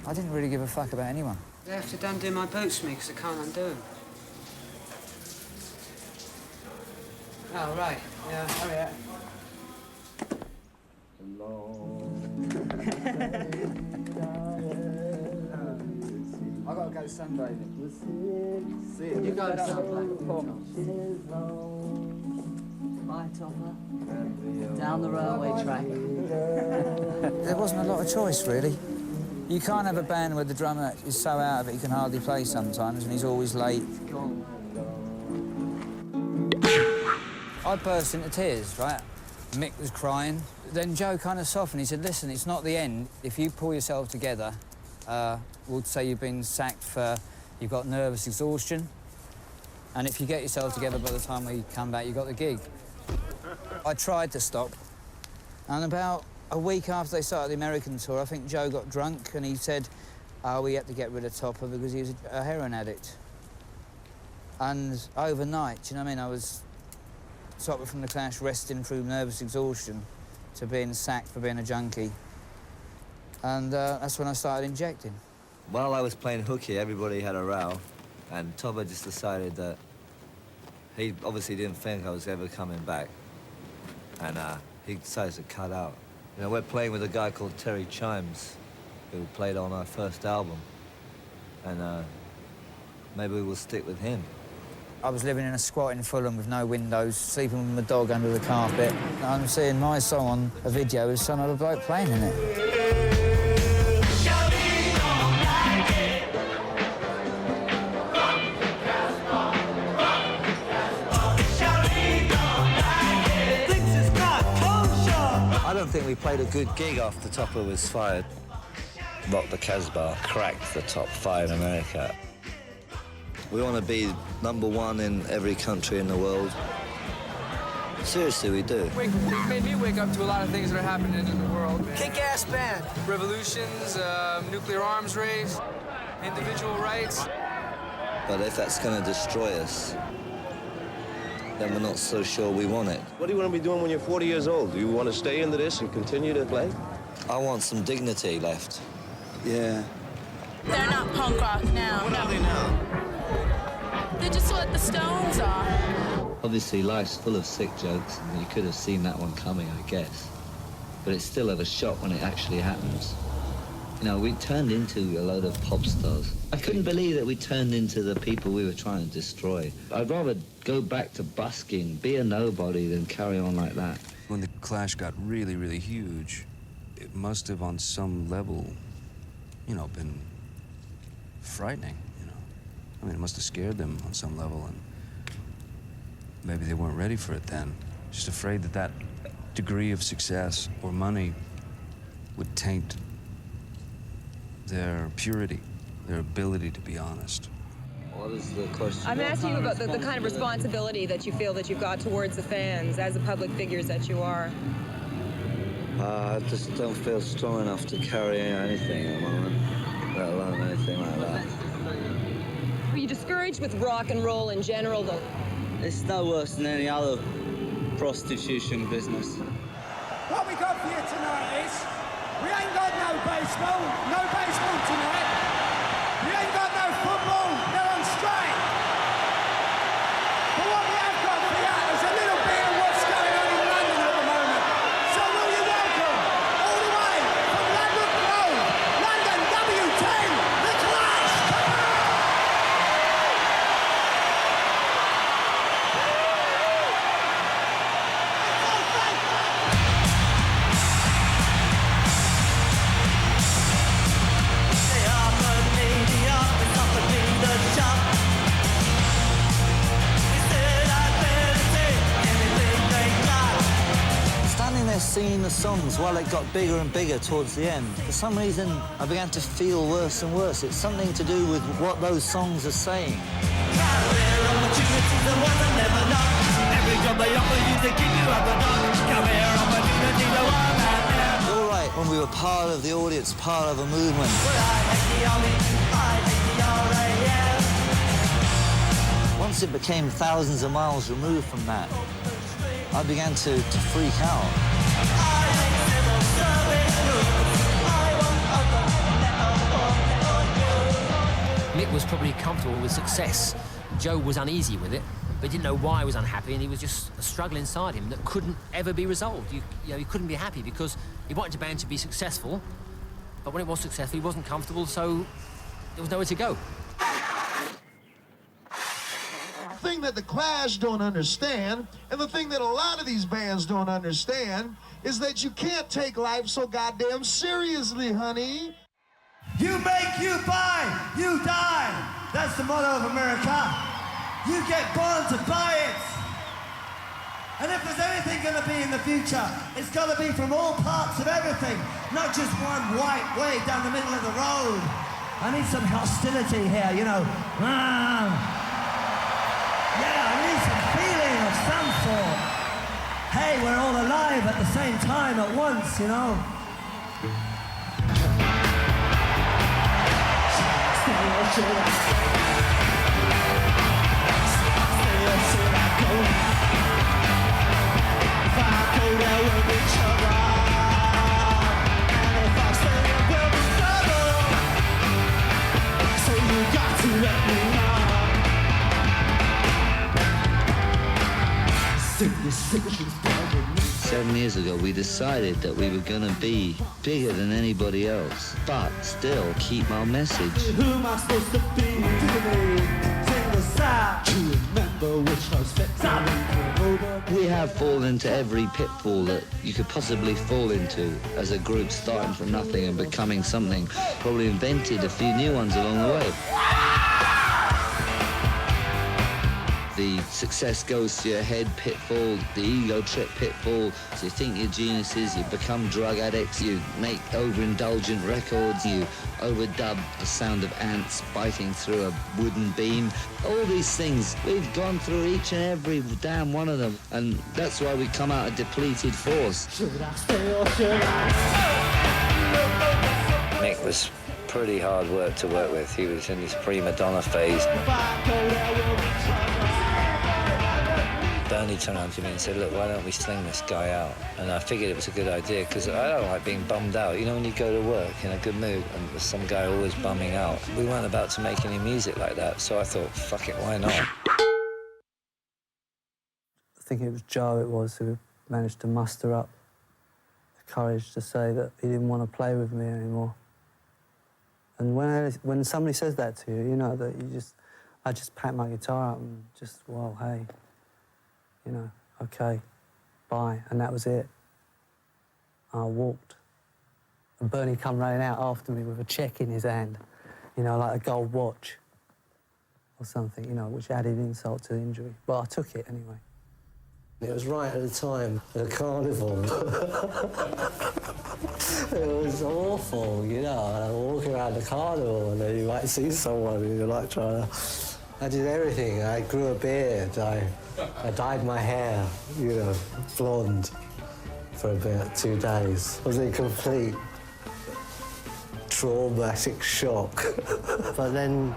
I didn't really give a fuck about anyone. They have to undo my boots for me because I can't undo them. Oh, right. Yeah, hurry up. I gotta go sunbathing. You go sunbathing. Bye, Topper. Down the railway track. There wasn't a lot of choice, really. You can't have a band where the drummer is so out of it he can hardly play sometimes, and he's always late. I burst into tears, right? Mick was crying. Then Joe kind of softened. He said, listen, it's not the end. If you pull yourself together, we'll say you've been sacked for... You've got nervous exhaustion. And if you get yourself together by the time we come back, you've got the gig. I tried to stop. And about a week after they started the American tour, I think Joe got drunk and he said, we had to get rid of Topper because he was a heroin addict. And overnight, you know what I mean, I was Topper from the Clash resting through nervous exhaustion to being sacked for being a junkie. And that's when I started injecting. While I was playing hooky, everybody had a row, and Topper just decided that he obviously didn't think I was ever coming back, and he decided to cut out. You know, we're playing with a guy called Terry Chimes, who played on our first album, and maybe we'll stick with him. I was living in a squat in Fulham with no windows, sleeping with my dog under the carpet. I'm seeing my song on a video with some other bloke playing in it. I don't think we played a good gig after Topper was fired. Rock the Casbah cracked the top 5 in America. We want to be #1 in every country in the world. Seriously, we do. It made me wake up to a lot of things that are happening in the world. Kick-ass band. Revolutions, nuclear arms race, individual rights. But if that's going to destroy us, then we're not so sure we want it. What do you want to be doing when you're 40 years old? Do you want to stay into this and continue to play? I want some dignity left. Yeah. They're not punk rock now. What are they now? They're just what the Stones are. Obviously, life's full of sick jokes, and you could have seen that one coming, I guess. But it's still of a shock when it actually happens. You know, we turned into a load of pop stars. I couldn't believe that we turned into the people we were trying to destroy. I'd rather go back to busking, be a nobody, than carry on like that. When the Clash got really, really huge, it must have, on some level, you know, been frightening, you know. I mean, it must have scared them on some level, and maybe they weren't ready for it then. Just afraid that that degree of success or money would taint their purity, their ability to be honest. What is the question? I'm asking you about the kind of responsibility that you feel that you've got towards the fans as the public figures that you are. I just don't feel strong enough to carry anything at the moment, let alone anything like that. Are you discouraged with rock and roll in general, though? It's no worse than any other prostitution business. What we got for you tonight is, we ain't got no baseball tonight. We ain't got no football, they're on strike. But what we have got for you songs, while it got bigger and bigger towards the end, for some reason, I began to feel worse and worse. It's something to do with what those songs are saying. All right, when we were part of the audience, part of a movement. Once it became thousands of miles removed from that, I began to freak out. Mick was probably comfortable with success. Joe was uneasy with it, but didn't know why he was unhappy, and he was just a struggle inside him that couldn't ever be resolved. You know, he couldn't be happy because he wanted the band to be successful, but when it was successful, he wasn't comfortable, so there was nowhere to go. The thing that the Clash don't understand, and the thing that a lot of these bands don't understand, is that you can't take life so goddamn seriously, honey. You make, you buy, you die. That's the motto of America. You get born to buy it. And if there's anything going to be in the future, it's got to be from all parts of everything, not just one white way down the middle of the road. I need some hostility here, you know. Yeah, I need some feeling of some sort. Hey, we're all alive at the same time at once, you know. Stay or should I stay? Stay or should I go? If I go, there will be trouble. And if I stay, there will be trouble. So you got to let me know. 7 years ago, we decided that we were going to be bigger than anybody else, but still keep our message. Who am I supposed to be? Sing the side. To remember which was fit. We have fallen into every pitfall that you could possibly fall into as a group, starting from nothing and becoming something. Probably invented a few new ones along the way. The success goes to your head pitfall, the ego trip pitfall. So you think you're geniuses, you become drug addicts, you make overindulgent records, you overdub the sound of ants biting through a wooden beam. All these things, we've gone through each and every damn one of them. And that's why we come out a depleted force. Should I stay or should I? Mick was pretty hard work to work with. He was in his prima donna phase. Bernie turned around to me and said, look, why don't we sling this guy out? And I figured it was a good idea, because I don't like being bummed out. You know, when you go to work in a good mood and there's some guy always bumming out. We weren't about to make any music like that, so I thought, fuck it, why not? I think it was Joe who managed to muster up the courage to say that he didn't want to play with me anymore. And when somebody says that to you, you know that I just packed my guitar up and just, well, hey, you know, okay, bye, and that was it. I walked. And Bernie come running out after me with a check in his hand, you know, like a gold watch or something, you know, which added insult to the injury. But I took it anyway. It was right at the time, the carnival. It was awful, you know. I walk around the carnival and then you might see someone and you're like trying to... I did everything. I grew a beard. I dyed my hair, you know, blonde for about 2 days. I was in complete traumatic shock. But then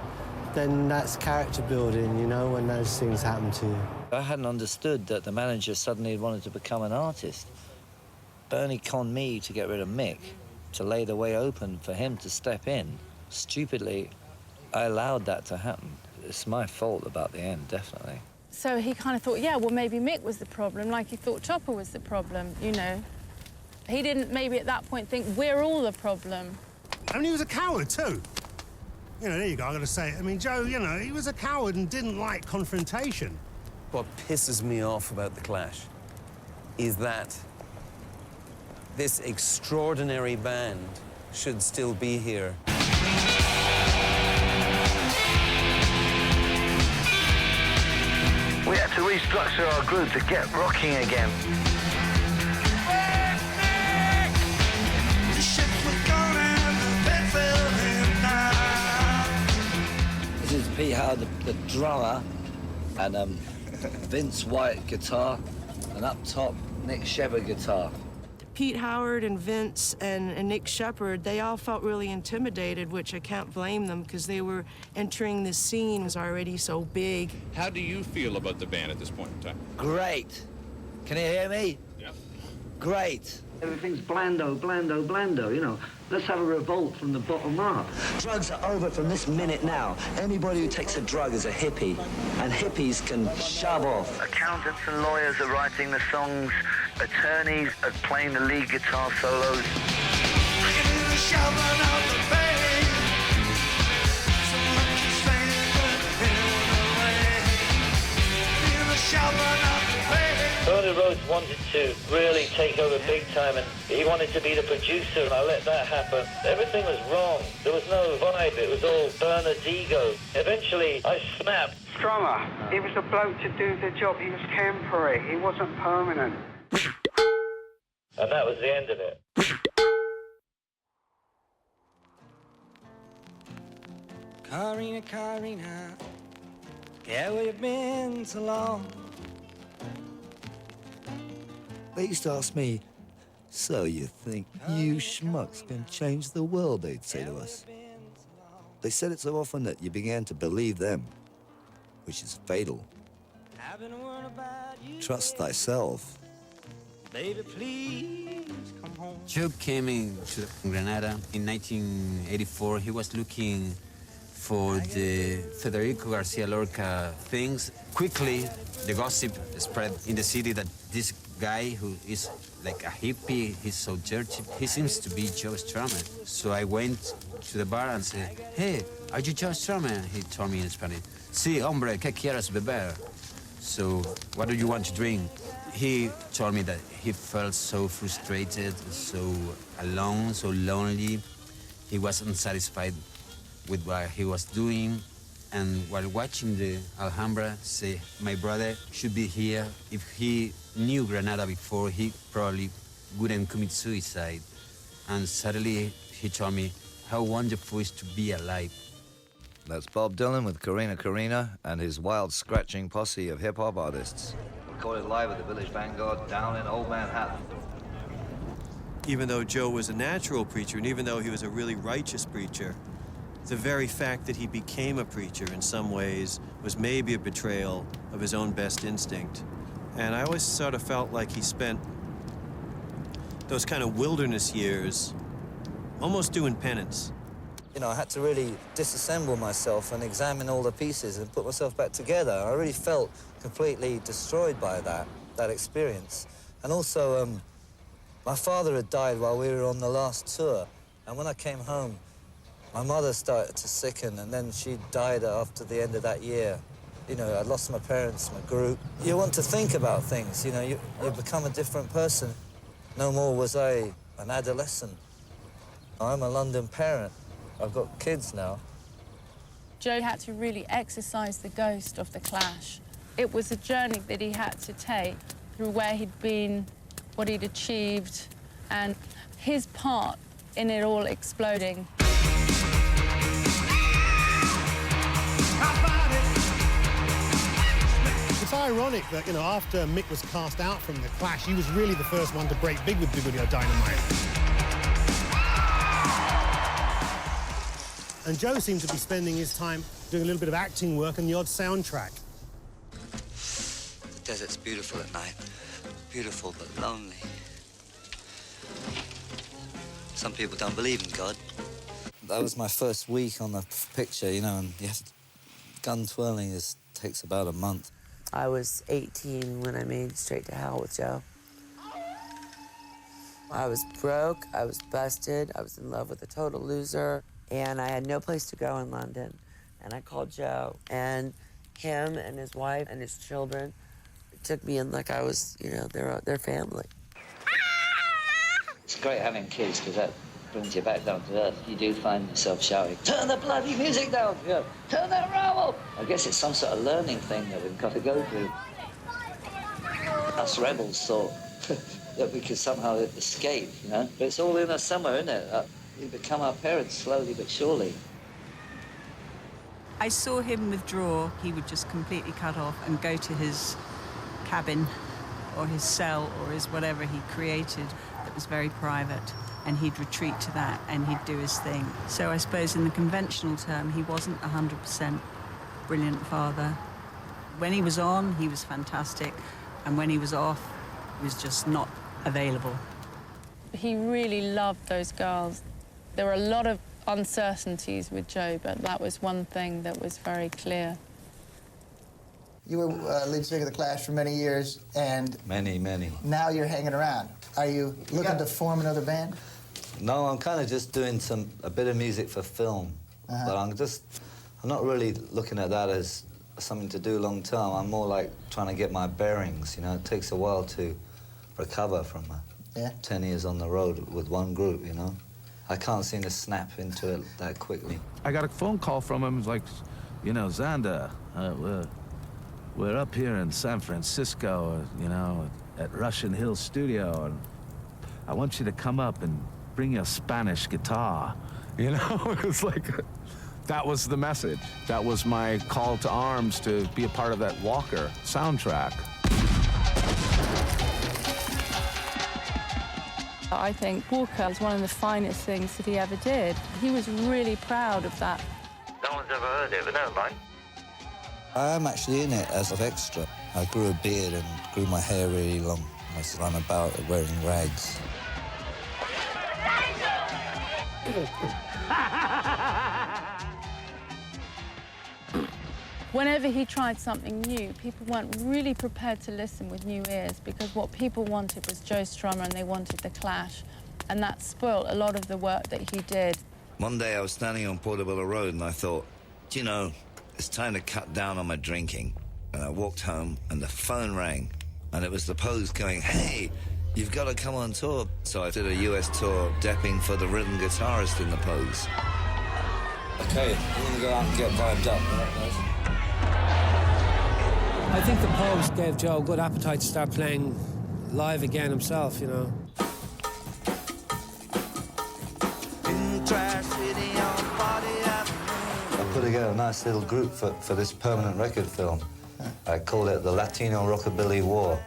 that's character building, you know, when those things happen to you. I hadn't understood that the manager suddenly wanted to become an artist. Bernie conned me to get rid of Mick, to lay the way open for him to step in. Stupidly, I allowed that to happen. It's my fault about the end, definitely. So he kind of thought, yeah, well, maybe Mick was the problem, like he thought Chopper was the problem, you know. He didn't maybe at that point think we're all the problem. I mean, he was a coward, too. You know, there you go, I've got to say it. I mean, Joe, you know, he was a coward and didn't like confrontation. What pisses me off about The Clash is that this extraordinary band should still be here. We had to restructure our group to get rocking again. Pete Howard, the drummer, and Vince White guitar, and up top, Nick Sheppard guitar. Pete Howard and Vince and Nick Sheppard, they all felt really intimidated, which I can't blame them because they were entering the scene was already so big. How do you feel about the band at this point in time? Great. Can you hear me? Yeah. Great. Everything's blando, blando, blando, you know. Let's have a revolt from the bottom up. Drugs are over from this minute now. Anybody who takes a drug is a hippie, and hippies can shove off. Accountants and lawyers are writing the songs. Attorneys are playing the lead guitar solos. Bernie Rhodes wanted to really take over big time, and he wanted to be the producer, and I let that happen. Everything was wrong. There was no vibe. It was all Bernard's ego. Eventually, I snapped. Strummer, he was a bloke to do the job. He was temporary. He wasn't permanent. And that was the end of it. Karina, Karina, yeah, we've been so long. They used to ask me, so you think you schmucks can change the world, they'd say to us. They said it so often that you began to believe them, which is fatal. Trust thyself. Baby, please come home. Joe came into Granada in 1984. He was looking for the Federico Garcia Lorca things. Quickly, the gossip spread in the city that this guy who is like a hippie, he's so dirty, he seems to be Joe Strummer. So I went to the bar and said, hey, are you Joe Strummer? He told me in Spanish, sí, hombre, ¿qué quieres beber? So, what do you want to drink? He told me that he felt so frustrated, so alone, so lonely. He was unsatisfied with what he was doing. And while watching the Alhambra, say, my brother should be here. If he knew Granada before, he probably wouldn't commit suicide. And suddenly he told me how wonderful it is to be alive. That's Bob Dylan with Karina Karina and his wild scratching posse of hip-hop artists. Recorded live at the Village Vanguard down in Old Manhattan. Even though Joe was a natural preacher, and even though he was a really righteous preacher, the very fact that he became a preacher in some ways was maybe a betrayal of his own best instinct. And I always sort of felt like he spent those kind of wilderness years almost doing penance. You know, I had to really disassemble myself and examine all the pieces and put myself back together. I really felt completely destroyed by that experience. And also, my father had died while we were on the last tour. And when I came home, my mother started to sicken, and then she died after the end of that year. You know, I lost my parents, my group. You want to think about things, you know, you become a different person. No more was I an adolescent. I'm a London parent. I've got kids now. Joe had to really exorcise the ghost of the Clash. It was a journey that he had to take through where he'd been, what he'd achieved, and his part in it all exploding. It's ironic that, you know, after Mick was cast out from the Clash, he was really the first one to break big with Boogaloo Dynamite. And Joe seemed to be spending his time doing a little bit of acting work and the odd soundtrack. The desert's beautiful at night. Beautiful, but lonely. Some people don't believe in God. That was my first week on the picture, you know, and yes, gun twirling takes about a month. I was 18 when I made Straight to Hell with Joe. I was broke, I was busted, I was in love with a total loser, and I had no place to go in London. And I called Joe, and him and his wife and his children took me in like I was, you know, their family. It's great having kids, because that brings you back down to earth. You do find yourself shouting, turn the bloody music down, you know, turn that rabble. I guess it's some sort of learning thing that we've got to go through. Us rebels thought that we could somehow escape, you know, but it's all in us somewhere, isn't it? We become our parents slowly but surely. I I saw him withdraw. He would just completely cut off and go to his cabin or his cell or his whatever he created that was very private, and he'd retreat to that and he'd do his thing. So I suppose in the conventional term, he wasn't 100% brilliant father. When he was on, he was fantastic, and when he was off, he was just not available. He really loved those girls. There were a lot of uncertainties with Joe, but that was one thing that was very clear. You were lead singer of The Clash for many years, and... Many. Now you're hanging around. Are you looking to form another band? No, I'm kind of just doing a bit of music for film. But I'm not really looking at that as something to do long term. I'm more like trying to get my bearings, you know. It takes a while to recover from 10 years on the road with one group, you know. I can't seem to snap into it that quickly. I got a phone call from him, like, you know, Xander, we're up here in San Francisco, you know, at Russian Hill Studio, and I want you to come up and bring your Spanish guitar. You know, it was like, that was the message. That was my call to arms to be a part of that Walker soundtrack. I think Walker was one of the finest things that he ever did. He was really proud of that. No one's ever heard it, but never mind. I am actually in it as an extra. I grew a beard and grew my hair really long. I used to run about wearing rags. Whenever he tried something new, people weren't really prepared to listen with new ears, because what people wanted was Joe Strummer and they wanted The Clash, and that spoilt a lot of the work that he did. One day I was standing on Portobello Road and I thought, do you know, it's time to cut down on my drinking. And I walked home and the phone rang, and it was the Pogues going, hey, you've got to come on tour. So I did a US tour depping for the rhythm guitarist in the Pogues. Okay, we're gonna go out and get vibed up, all right, guys? I think the Pogues gave Joe a good appetite to start playing live again himself, you know. I put together a nice little group for this permanent record film. I called it the Latino Rockabilly War.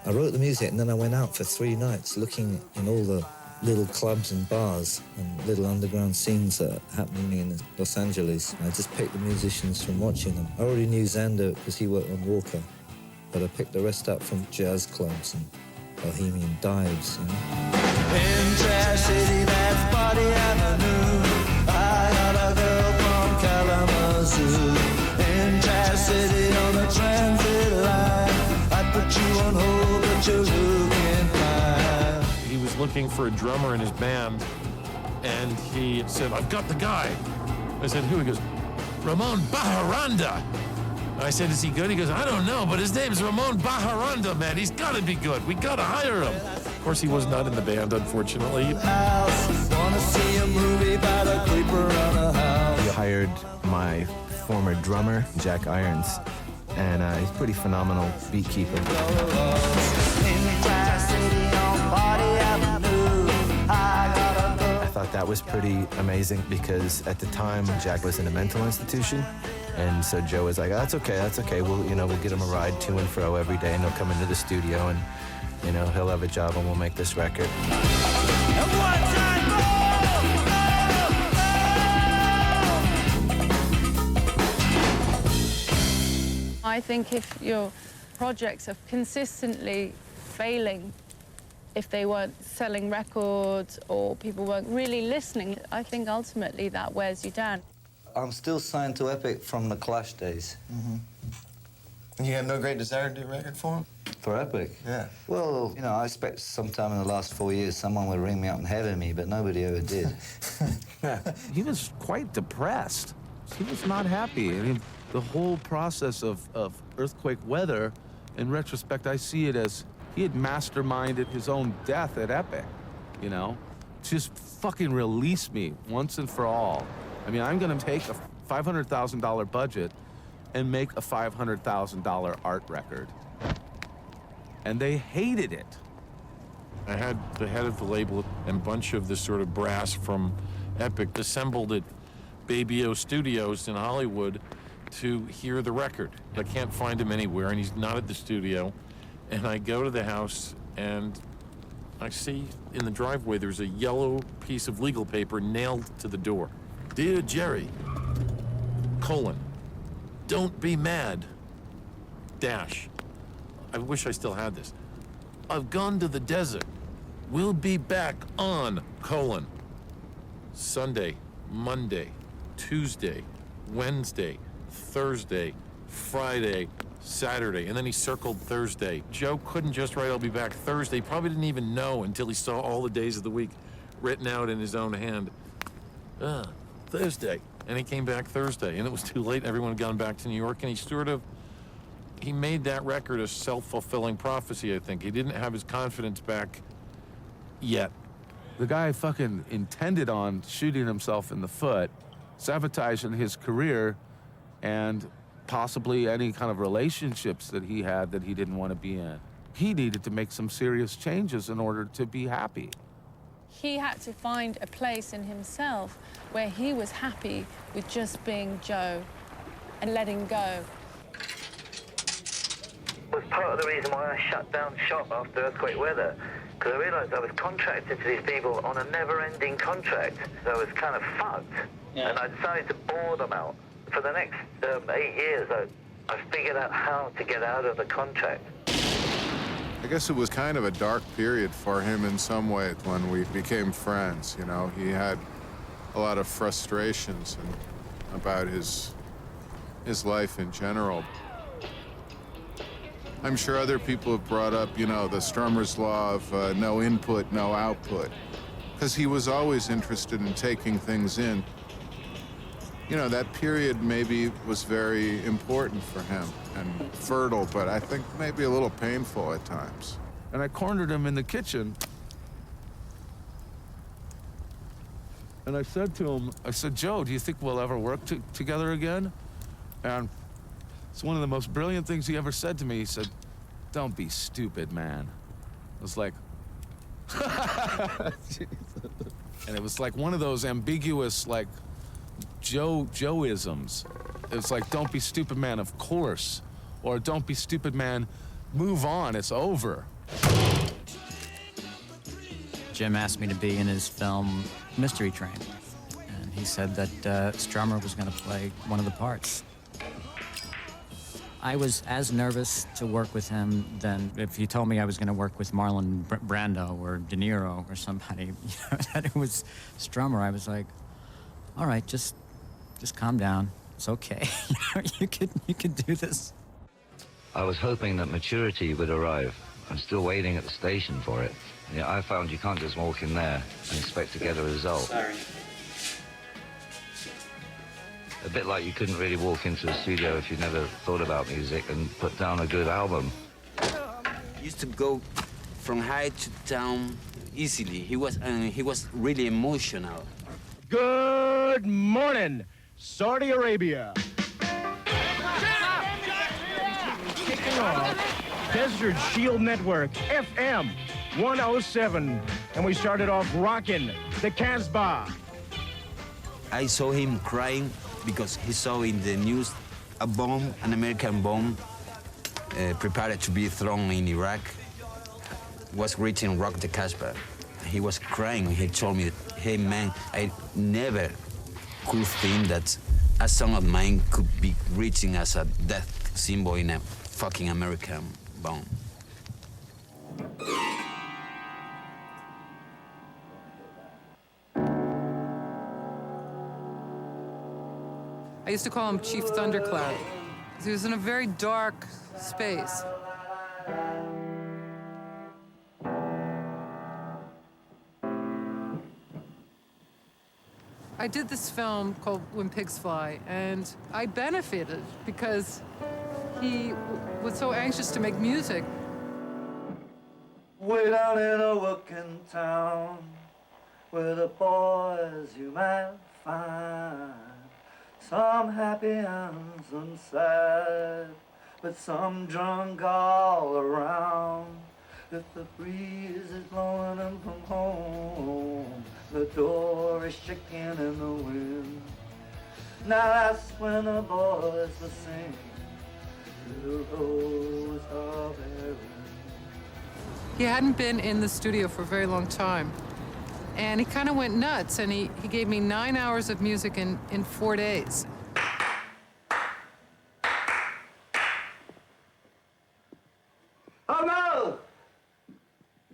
I wrote the music and then I went out for 3 nights looking in all the little clubs and bars and little underground scenes that are happening in Los Angeles. I just picked the musicians from watching them. I already knew Xander because he worked on Walker, but I picked the rest up from jazz clubs and bohemian dives, you know. In Trash City, that's Party Avenue. I got a girl from Kalamazoo. In Trash City on the transit line. I put you on hold, but you're looking fine. He was looking for a drummer in his band, and he said, I've got the guy. I said, who? He goes, Ramon Bajaranda. I said, is he good? He goes, I don't know, but his name's Ramon Bajaranda, man. He's got to be good. We got to hire him. Of course, he was not in the band, unfortunately. He hired my former drummer, Jack Irons, and he's a pretty phenomenal beat keeper. I thought that was pretty amazing because at the time, Jack was in a mental institution. And so Joe was like, oh, that's okay. We'll get him a ride to and fro every day, and he'll come into the studio and, he'll have a job and we'll make this record. I think if your projects are consistently failing, if they weren't selling records or people weren't really listening, I think ultimately that wears you down. I'm still signed to Epic from the Clash days. Mm-hmm. And you have no great desire to do a record for him? For Epic? Yeah. Well, I expect sometime in the last 4 years someone would ring me up and heaven me, but nobody ever did. He was quite depressed. He was not happy. I mean, the whole process of Earthquake Weather, in retrospect, I see it as he had masterminded his own death at Epic, Just fucking release me once and for all. I mean, I'm gonna take a $500,000 budget and make a $500,000 art record. And they hated it. I had the head of the label and a bunch of this sort of brass from Epic assembled at Baby O Studios in Hollywood to hear the record. I can't find him anywhere, and he's not at the studio. And I go to the house, and I see in the driveway there's a yellow piece of legal paper nailed to the door. Dear Jerry, : don't be mad, dash. I wish I still had this. I've gone to the desert. We'll be back on, : Sunday, Monday, Tuesday, Wednesday, Thursday, Friday, Saturday, and then he circled Thursday. Joe couldn't just write, I'll be back Thursday. Probably didn't even know until he saw all the days of the week written out in his own hand. Thursday. And he came back Thursday, and it was too late. Everyone had gone back to New York, and he made that record a self-fulfilling prophecy, I think. He didn't have his confidence back yet. The guy fucking intended on shooting himself in the foot, sabotaging his career, and possibly any kind of relationships that he had that he didn't want to be in. He needed to make some serious changes in order to be happy. He had to find a place in himself where he was happy with just being Joe and letting go. Was part of the reason why I shut down shop after earthquake weather, because I realized I was contracted to these people on a never-ending contract. So I was kind of fucked, and I decided to bore them out. For the next 8 years, I figured out how to get out of the contract. I guess it was kind of a dark period for him in some ways when we became friends, you know. He had a lot of frustrations about his life in general. I'm sure other people have brought up, you know, the Strummer's law of no input, no output, because he was always interested in taking things in. You know, that period maybe was very important for him and fertile, but I think maybe a little painful at times. And I cornered him in the kitchen. And I said to him, Joe, do you think we'll ever work together again? And it's one of the most brilliant things he ever said to me. He said, don't be stupid, man. I was like, and it was like one of those ambiguous, like, Joe-isms. It's like, don't be stupid, man, of course. Or don't be stupid, man, move on, it's over. Jim asked me to be in his film Mystery Train. And he said that Strummer was going to play one of the parts. I was as nervous to work with him than if he told me I was going to work with Marlon Brando or De Niro or somebody, you know, that it was Strummer. I was like, all right, just calm down. It's okay. You could do this. I was hoping that maturity would arrive. I'm still waiting at the station for it. Yeah, I found you can't just walk in there and expect to get a result. Sorry. A bit like you couldn't really walk into a studio if you never thought about music and put down a good album. Used to go from high to down easily. He was really emotional. Good morning, Saudi Arabia. Kicking off Desert Shield Network, FM 107. And we started off rocking the Casbah. I saw him crying because he saw in the news a bomb, an American bomb, prepared to be thrown in Iraq, was reaching Rock the Casbah. He was crying. He told me, hey, man, I never could think that a song of mine could be reaching as a death symbol in a fucking American bomb. I used to call him Chief Thundercloud, because he was in a very dark space. I did this film called When Pigs Fly, and I benefited because he was so anxious to make music. Way down in a working town, where the boys you might find some happy and some sad, but some drunk all around. If the breeze is blowing them from home, the door is shaking in the wind. Now that's when the boys were singing to the rose of Erin. He hadn't been in the studio for a very long time. And he kind of went nuts, and he gave me 9 hours of music in 4 days. Oh no!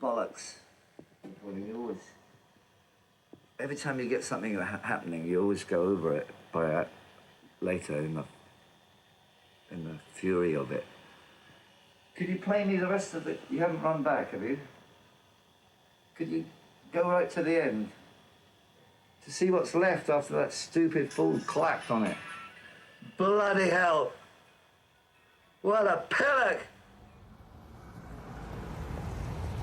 Bollocks. Well, you always, every time you get something happening, you always go over it by later in the fury of it. Could you play me the rest of it? You haven't run back, have you? Could you go right to the end to see what's left after that stupid fool clapped on it? Bloody hell! What a pillock!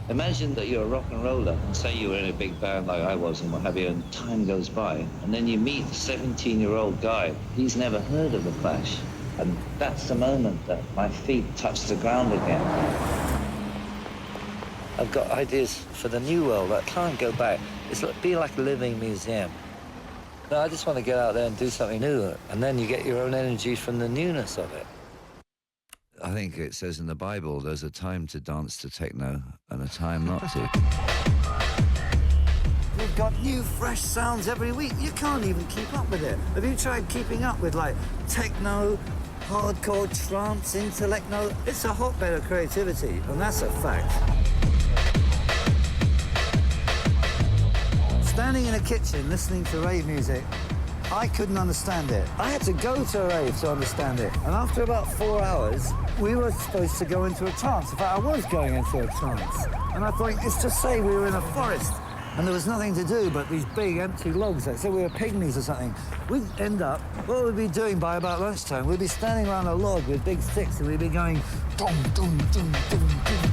Imagine that you're a rock and roller, and say you were in a big band like I was and what have you, and time goes by, and then you meet a 17-year-old guy. He's never heard of The Clash. And that's the moment that my feet touch the ground again. I've got ideas for the new world. I can't go back. Be like a living museum. No, I just want to get out there and do something new, and then you get your own energy from the newness of it. I think it says in the Bible, there's a time to dance to techno and a time not to. We've got new, fresh sounds every week. You can't even keep up with it. Have you tried keeping up with, like, techno, hardcore, trance, intellecno? It's a hotbed of creativity, and that's a fact. Standing in a kitchen listening to rave music, I couldn't understand it. I had to go to a rave to understand it. And after about 4 hours, we were supposed to go into a trance. In fact, I was going into a trance. And I thought, it's just say we were in a forest and there was nothing to do but these big empty logs. Like, say we were pygmies or something. We'd end up, what we'd be doing by about lunchtime, we'd be standing around a log with big sticks and we'd be going, dum, dum, dum, dum, dum.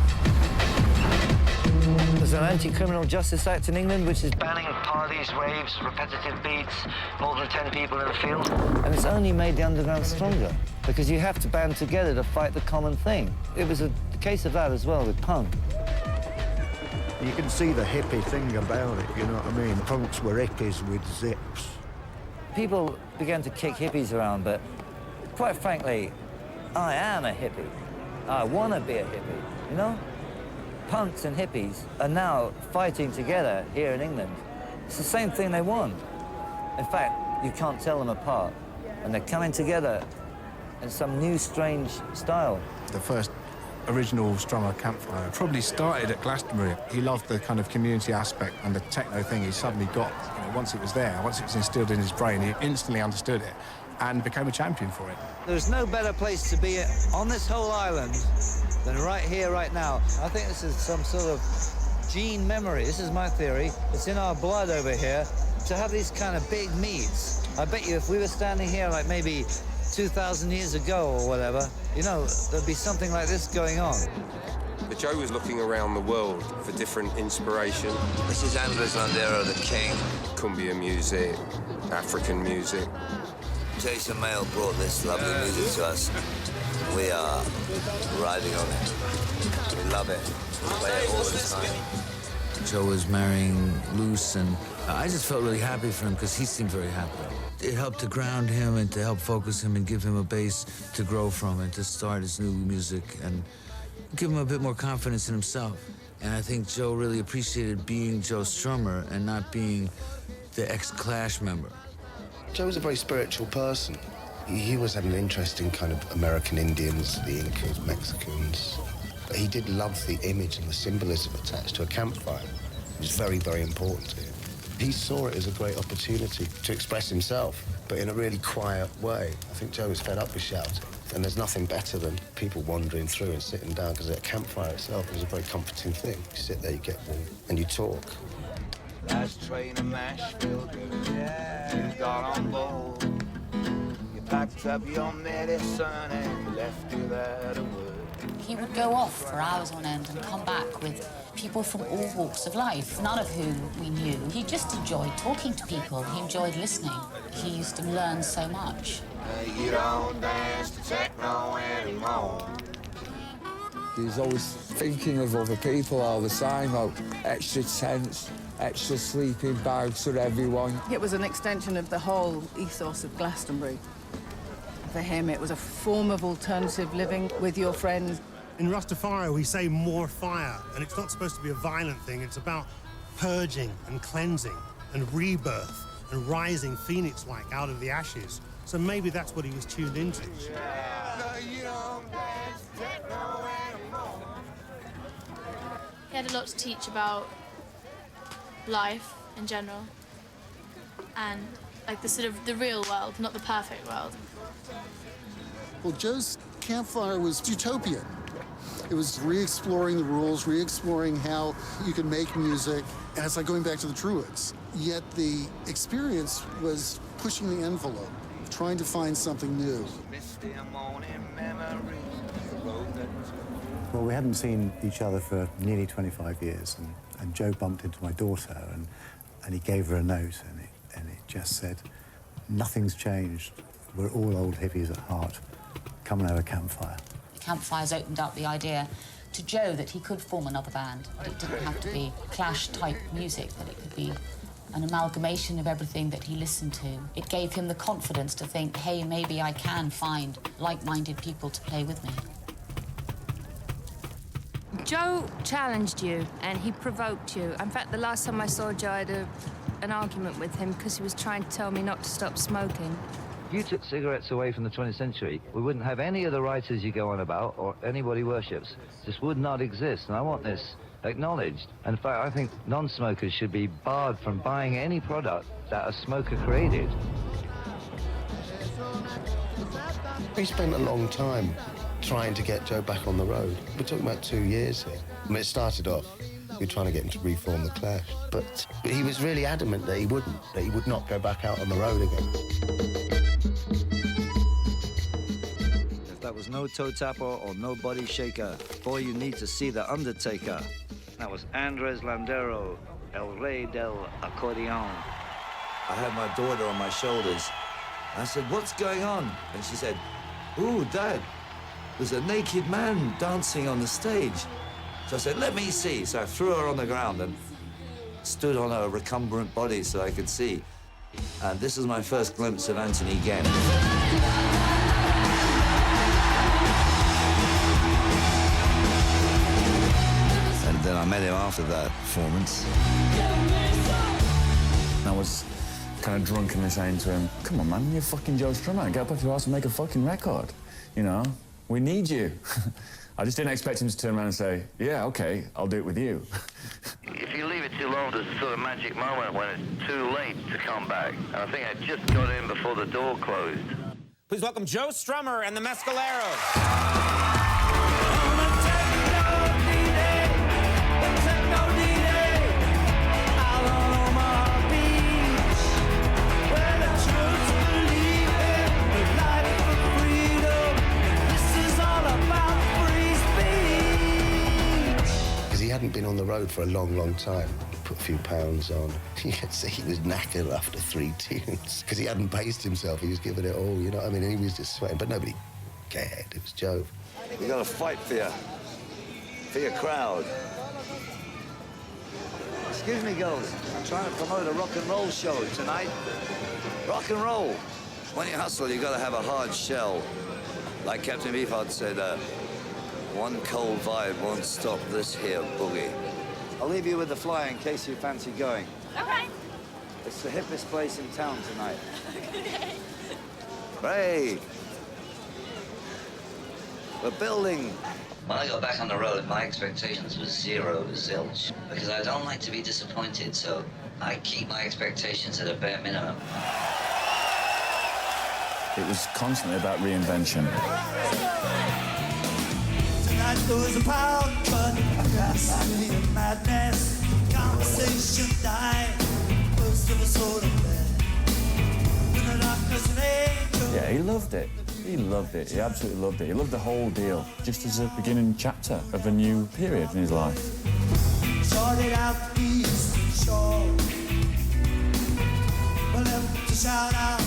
There's an anti-criminal justice act in England which is banning parties, raves, repetitive beats, more than 10 people in a field. And it's only made the underground stronger because you have to band together to fight the common thing. It was a case of that as well with punk. You can see the hippie thing about it, you know what I mean? Punks were hippies with zips. People began to kick hippies around, but quite frankly, I am a hippie. I want to be a hippie, you know? Punks and hippies are now fighting together here in England. It's the same thing they want. In fact, you can't tell them apart. And they're coming together in some new, strange style. The first original Strummer campfire probably started at Glastonbury. He loved the kind of community aspect and the techno thing he suddenly got. You know, once it was there, once it was instilled in his brain, he instantly understood it and became a champion for it. There's no better place to be on this whole island than right here, right now. I think this is some sort of gene memory. This is my theory. It's in our blood over here to have these kind of big meets. I bet you if we were standing here like maybe 2,000 years ago or whatever, you know, there'd be something like this going on. But Joe was looking around the world for different inspiration. This is Andres Landero, the king. Cumbia music, African music. Jason Mayle brought this lovely music to us. We are riding on it. We love it. We play it all the time. Joe was marrying Luce, and I just felt really happy for him because he seemed very happy. It helped to ground him and to help focus him and give him a base to grow from and to start his new music and give him a bit more confidence in himself. And I think Joe really appreciated being Joe Strummer and not being the ex-Clash member. Joe was a very spiritual person. He always had an interest in kind of American Indians, the Incas, Mexicans. But he did love the image and the symbolism attached to a campfire. It was very, very important to him. He saw it as a great opportunity to express himself, but in a really quiet way. I think Joe was fed up with shouting. And there's nothing better than people wandering through and sitting down, because a campfire itself is a very comforting thing. You sit there, you get warm, and you talk. Last train to Nashville, you got on board. You packed up your medicine and you left it at a word. He would go off for hours on end and come back with people from all walks of life, none of whom we knew. He just enjoyed talking to people. He enjoyed listening. He used to learn so much. You don't dance to techno anymore. He was always thinking of other people all the time, like extra tense, extra sleeping bags for everyone. It was an extension of the whole ethos of Glastonbury. For him, it was a form of alternative living with your friends. In Rastafari, we say more fire, and it's not supposed to be a violent thing. It's about purging and cleansing and rebirth and rising phoenix-like out of the ashes. So maybe that's what he was tuned into. He had a lot to teach about life in general and like the sort of the real world, not the perfect world. Well, Joe's campfire was utopian. It was re-exploring the rules, re-exploring how you can make music, and it's like going back to the Druids. Yet the experience was pushing the envelope, trying to find something new. Well, we hadn't seen each other for nearly 25 years, and Joe bumped into my daughter, and he gave her a note, and it just said, "Nothing's changed. We're all old hippies at heart. Come and have a campfire." Campfires opened up the idea to Joe that he could form another band. That it didn't have to be Clash-type music, that it could be an amalgamation of everything that he listened to. It gave him the confidence to think, hey, maybe I can find like-minded people to play with me. Joe challenged you and he provoked you. In fact, the last time I saw Joe, I had an argument with him because he was trying to tell me not to stop smoking. If you took cigarettes away from the 20th century, we wouldn't have any of the writers you go on about or anybody worships. Just would not exist, and I want this acknowledged. In fact, I think non-smokers should be barred from buying any product that a smoker created. We spent a long time trying to get Joe back on the road. We're talking about 2 years here. I mean, it started off, we were trying to get him to reform the Clash, but he was really adamant that he would not go back out on the road again. If there was no toe tapper or no body shaker, boy, you need to see the Undertaker. That was Andres Landero, El Rey del Accordion. I had my daughter on my shoulders. I said, "What's going on?" And she said, "Ooh, Dad, there's a naked man dancing on the stage." So I said, "Let me see." So I threw her on the ground and stood on her recumbent body so I could see. And this is my first glimpse of Anthony again. And then I met him after that performance. I was kind of drunkenly saying to him, "Come on, man, you're fucking Joe Strummer. Get up off your ass and make a fucking record. You know, we need you." I just didn't expect him to turn around and say, "Yeah, okay, I'll do it with you." If you leave it too long, there's a sort of magic moment when it's too late to come back. And I think I just got in before the door closed. Please welcome Joe Strummer and the Mescaleros. He hadn't been on the road for a long, long time. Put a few pounds on. You could see he was knackered after 3 tunes because he hadn't paced himself. He was giving it all, you know what I mean? And he was just sweating, but nobody cared. It was Joe. We got to fight for your crowd. Excuse me, girls. I'm trying to promote a rock and roll show tonight. Rock and roll. When you hustle, you got to have a hard shell. Like Captain Beefheart said, one cold vibe won't stop this here boogie. I'll leave you with the flyer in case you fancy going. Okay. It's the hippest place in town tonight. Hey! We're building. When I got back on the road, my expectations was zero, zilch. Because I don't like to be disappointed, so I keep my expectations at a bare minimum. It was constantly about reinvention. Tonight there was a power cut, fascinating madness, conversation died, most of us hold of bed. In the darkness and angel. Yeah, he loved it. He loved it. He absolutely loved it. He loved the whole deal, just as a beginning chapter of a new period in his life. Sorted out the east shore. Well, left to shout out,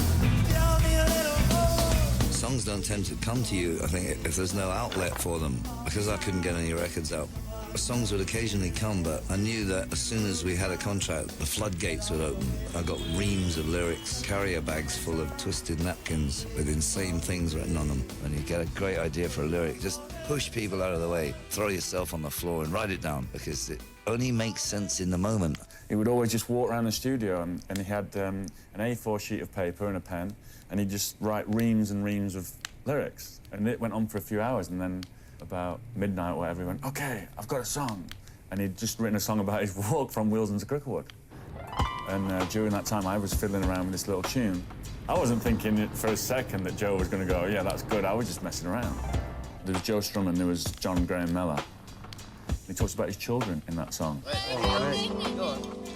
tell me a little more. Songs don't tend to come to you, I think, if there's no outlet for them, because I couldn't get any records out. Songs would occasionally come, but I knew that as soon as we had a contract, the floodgates would open. I got reams of lyrics, carrier bags full of twisted napkins with insane things written on them. And you get a great idea for a lyric, just push people out of the way, throw yourself on the floor and write it down, because it only makes sense in the moment. He would always just walk around the studio and he had an A4 sheet of paper and a pen, and he'd just write reams and reams of lyrics. And it went on for a few hours, and then about midnight or whatever, he went, OK, I've got a song. And he'd just written a song about his walk from Wilson to Cricklewood. And during that time, I was fiddling around with this little tune. I wasn't thinking for a second that Joe was going to go, yeah, that's good. I was just messing around. There was Joe Strummer and there was John Graham Mellor. He talks about his children in that song. All right.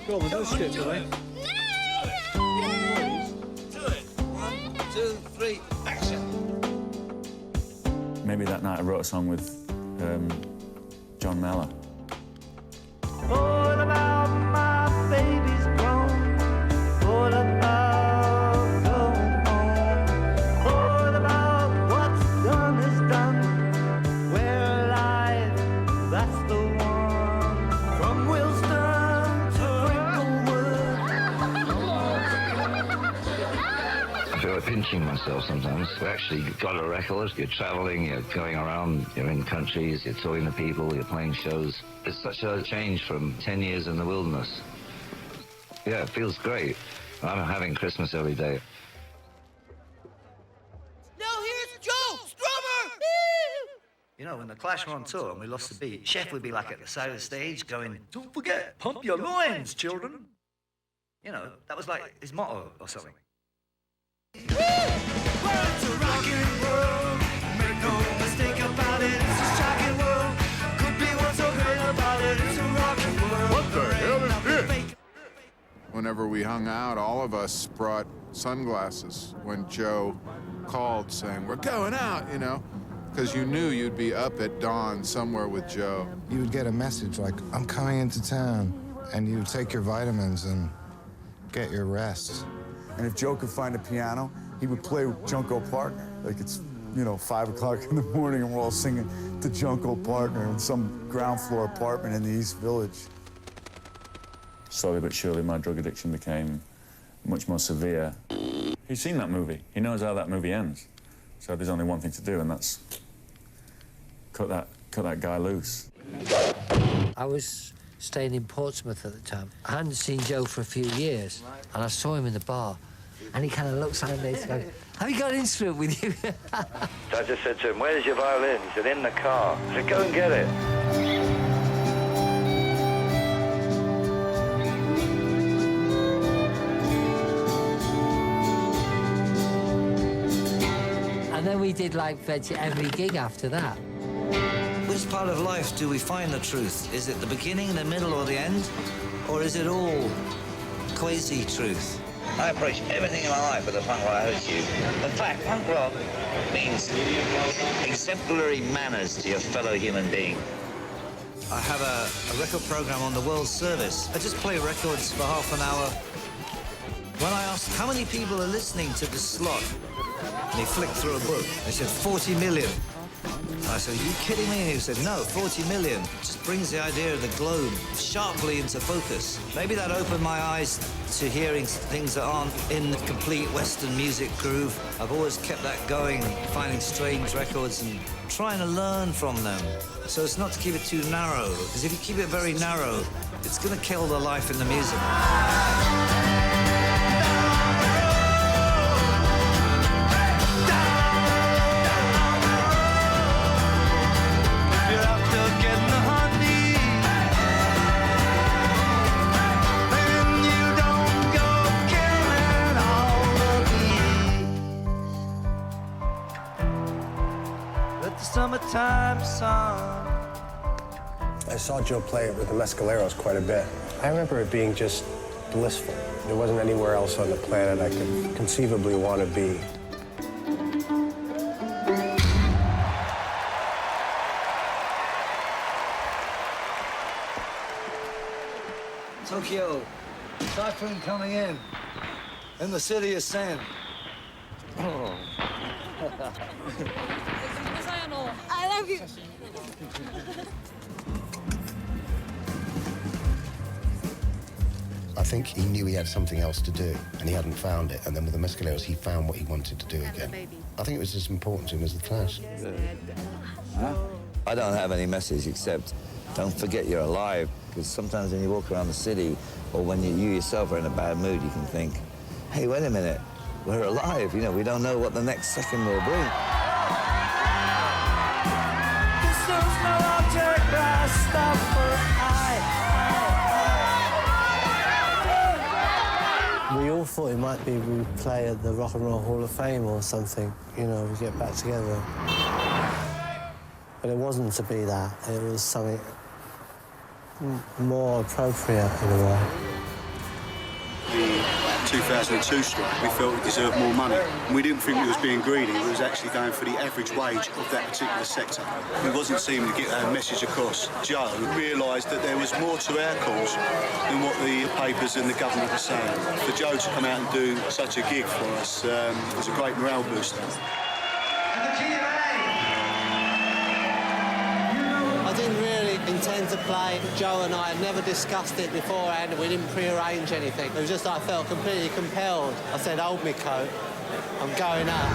Go on, no skip, away. 1, 2, 3, action. Maybe that night I wrote a song with John Mellor. All about my baby's grown. All about going home. All about what's done is done. We're alive, that's the one. From Wilston to Cricklewood. I feel like pinching myself sometimes. We actually got a record, you're traveling, you're going around, you're in countries, you're talking to people, you're playing shows. It's such a change from 10 years in the wilderness. Yeah, it feels great. I'm having Christmas every day. Now here's Joe Strummer! You know, when the Clash were on tour and we lost the beat, Chef would be like at the side of the stage going, "Don't forget, pump your loins, children." You know, that was like his motto or something. It's a rockin' world, make no mistake about it. It's a shocking world, could be what's so great about it. It's a rockin' world. What the hell is this? Whenever we hung out, all of us brought sunglasses when Joe called saying, "We're going out," you know, because you knew you'd be up at dawn somewhere with Joe. You would get a message like, "I'm coming into town," and you would take your vitamins and get your rest. And if Joe could find a piano, he would play Junko Partner. Like it's, you know, 5 o'clock in the morning and we're all singing to Junko Partner in some ground floor apartment in the East Village. Slowly but surely, my drug addiction became much more severe. He's seen that movie. He knows how that movie ends. So there's only one thing to do, and that's cut that guy loose. I was staying in Portsmouth at the time. I hadn't seen Joe for a few years, and I saw him in the bar, and he kind of looks like this, goes, "Have you got an instrument with you?" So I just said to him, "Where's your violin?" He said, "In the car." I said, "Go and get it." And then we did like every gig after that. Which part of life do we find the truth? Is it the beginning, the middle, or the end? Or is it all quasi-truth? I approach everything in my life with a punk rock attitude. In fact, punk rock means exemplary manners to your fellow human being. I have a record program on the World Service. I just play records for half an hour. When I asked how many people are listening to the slot, they flicked through a book. They said 40 million. I said, "Are you kidding me?" And he said, "No, 40 million. Just brings the idea of the globe sharply into focus." Maybe that opened my eyes to hearing things that aren't in the complete Western music groove. I've always kept that going, finding strange records and trying to learn from them. So it's not to keep it too narrow, because if you keep it very narrow, it's going to kill the life in the music. Summertime sun. I saw Joe play it with the Mescaleros quite a bit. I remember it being just blissful. There wasn't anywhere else on the planet I could conceivably want to be. Tokyo, typhoon coming in the city of sand. Oh. I love you. I think he knew he had something else to do, and he hadn't found it. And then with the Mescaleros, he found what he wanted to do again. I think it was as important to him as the Clash. I don't have any message except don't forget you're alive, because sometimes when you walk around the city or when you yourself are in a bad mood, you can think, hey, wait a minute, we're alive. You know, we don't know what the next second will bring. We all thought it might be we play at the Rock and Roll Hall of Fame or something, you know, we get back together. But it wasn't to be that. It was something more appropriate in a way. The 2002 strike, we felt we deserved more money. And we didn't think we was being greedy, we was actually going for the average wage of that particular sector. We wasn't seeming to get our message across. Joe realised that there was more to our cause than what the papers and the government were saying. For Joe to come out and do such a gig for us was a great morale booster. I didn't really intend to play. Joe and I had never discussed it beforehand, and we didn't pre-arrange anything. It was just I felt completely compelled. I said, hold me coat, I'm going up.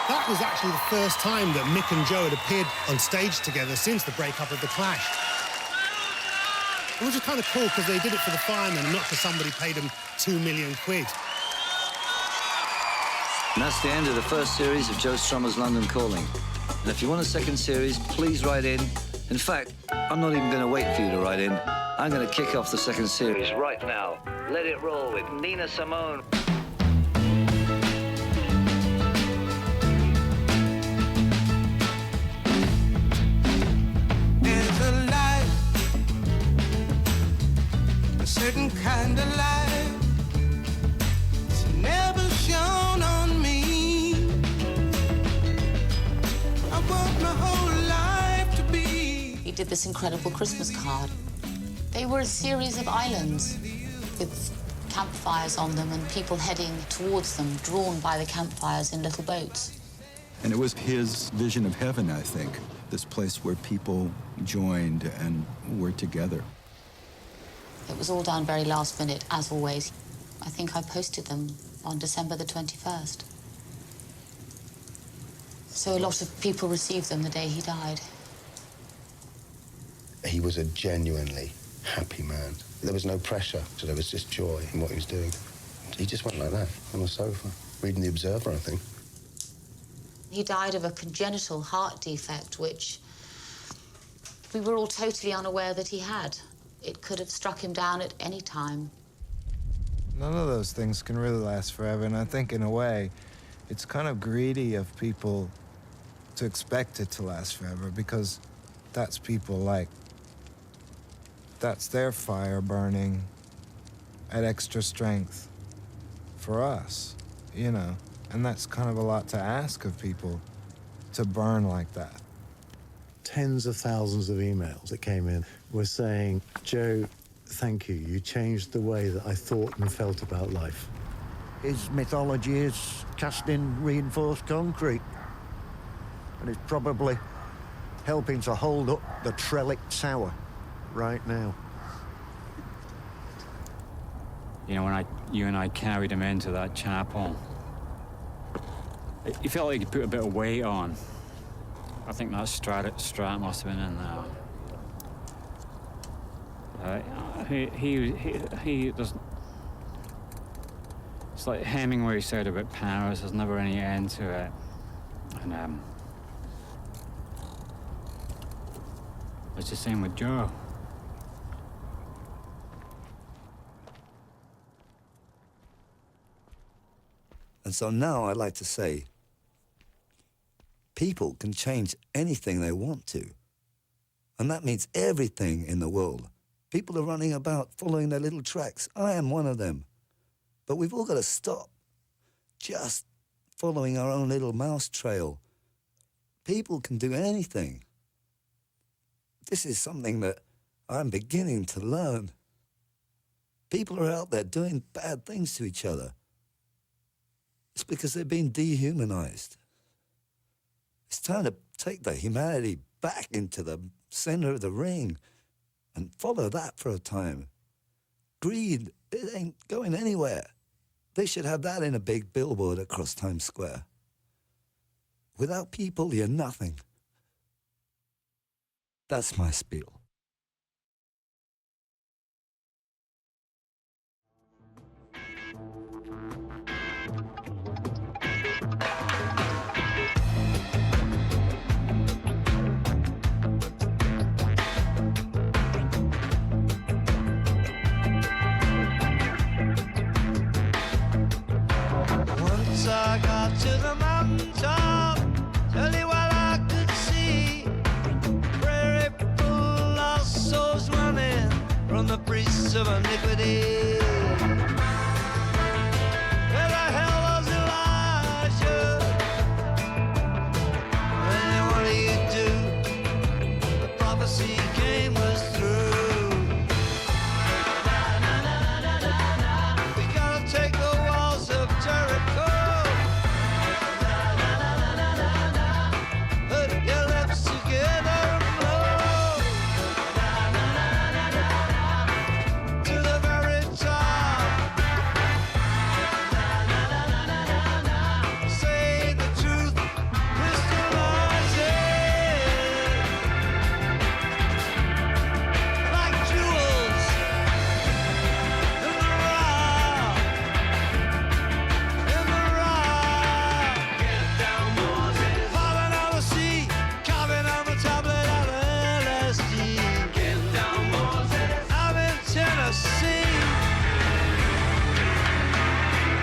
That was actually the first time that Mick and Joe had appeared on stage together since the breakup of the Clash. It was just kind of cool because they did it for the firemen and not because somebody paid them £2 million. And that's the end of the first series of Joe Strummer's London Calling. And if you want a second series, please write in. In fact, I'm not even going to wait for you to write in. I'm going to kick off the second series right now. Let it roll with Nina Simone. Certain kind of light it's never shone on me. I want my whole life to be. He did this incredible Christmas card. They were a series of islands with campfires on them and people heading towards them, drawn by the campfires in little boats. And it was his vision of heaven, I think, this place where people joined and were together. It was all done very last minute, as always. I think I posted them on December the 21st. So a lot of people received them the day he died. He was a genuinely happy man. There was no pressure, so there was just joy in what he was doing. He just went like that, on the sofa, reading The Observer, I think. He died of a congenital heart defect, which we were all totally unaware that he had. It could have struck him down at any time. None of those things can really last forever, and I think in a way, it's kind of greedy of people to expect it to last forever, because that's people like, that's their fire burning at extra strength for us, you know? And that's kind of a lot to ask of people, to burn like that. Tens of thousands of emails that came in were saying, Joe, thank you. You changed the way that I thought and felt about life. His mythology is cast in reinforced concrete. And it's probably helping to hold up the Trellick Tower right now. You know, when you and I carried him into that chapel, he felt like he put a bit of weight on. I think that Strat must have been in there. He doesn't. It's like Hemingway said about Paris. There's never any end to it, and it's the same with Joe. And so now I'd like to say, people can change anything they want to. And that means everything in the world. People are running about following their little tracks. I am one of them. But we've all got to stop just following our own little mouse trail. People can do anything. This is something that I'm beginning to learn. People are out there doing bad things to each other. It's because they've been dehumanized. It's time to take the humanity back into the center of the ring and follow that for a time. Greed, it ain't going anywhere. They should have that in a big billboard across Times Square. Without people, you're nothing. That's my spiel. Once I got to the mountaintop, tell you what I could see. Prairie full of souls running from the priests of iniquity. Where the hell was Elijah? And what do you do? The prophecy came was through. We gotta take the walls of Jericho. Put your lips together and blow to the very top. Say the truth, crystallize it like jewels in the rock. In the rock, get down, Moses. Falling out of the sea, carving on the tablet of LSD. Get down, Moses. I'm in Tennessee.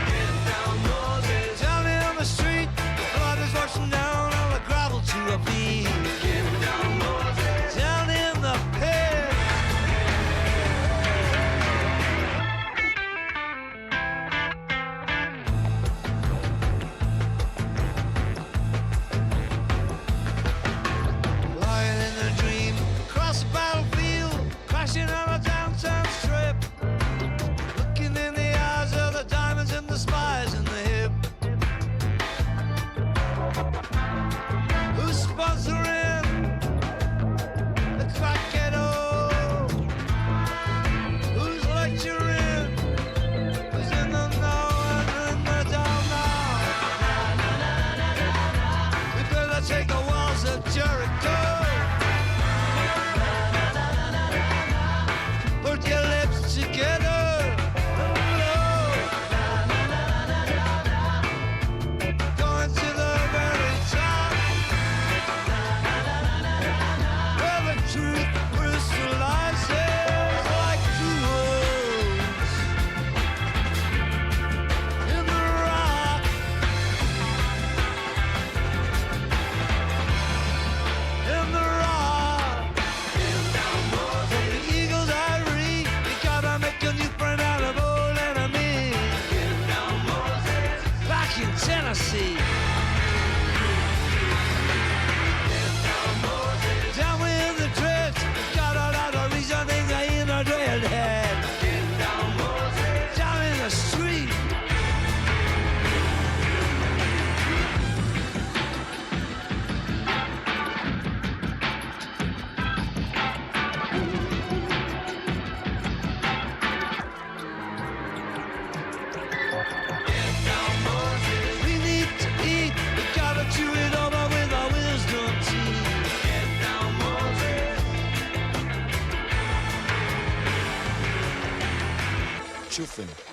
Get down, Moses. Down in the street, blood is rushing down on the gravel to a beat. Get down, Moses. Down in the pit. Lying in a dream, across the battlefield, crashing on a downtown strip. Looking in the eyes of the diamonds and the spies in the hip. Who's sponsoring the crack ghetto? Who's lecturing? Who's in the know and in the don't know? We better take the walls of Jericho. Put your lips together and blow. Going to the very top, where the truth crystallizes like jewels in the rock. In the rock. From the eagle's ivory, you gotta make a new friend out of old enemy. Back in Tennessee. Down with the dreads, got a lot of reasoning in a dread head. Down in the street. We need to eat, we gotta chew it over with our wisdom teeth. Get down, Moses. Chuffing.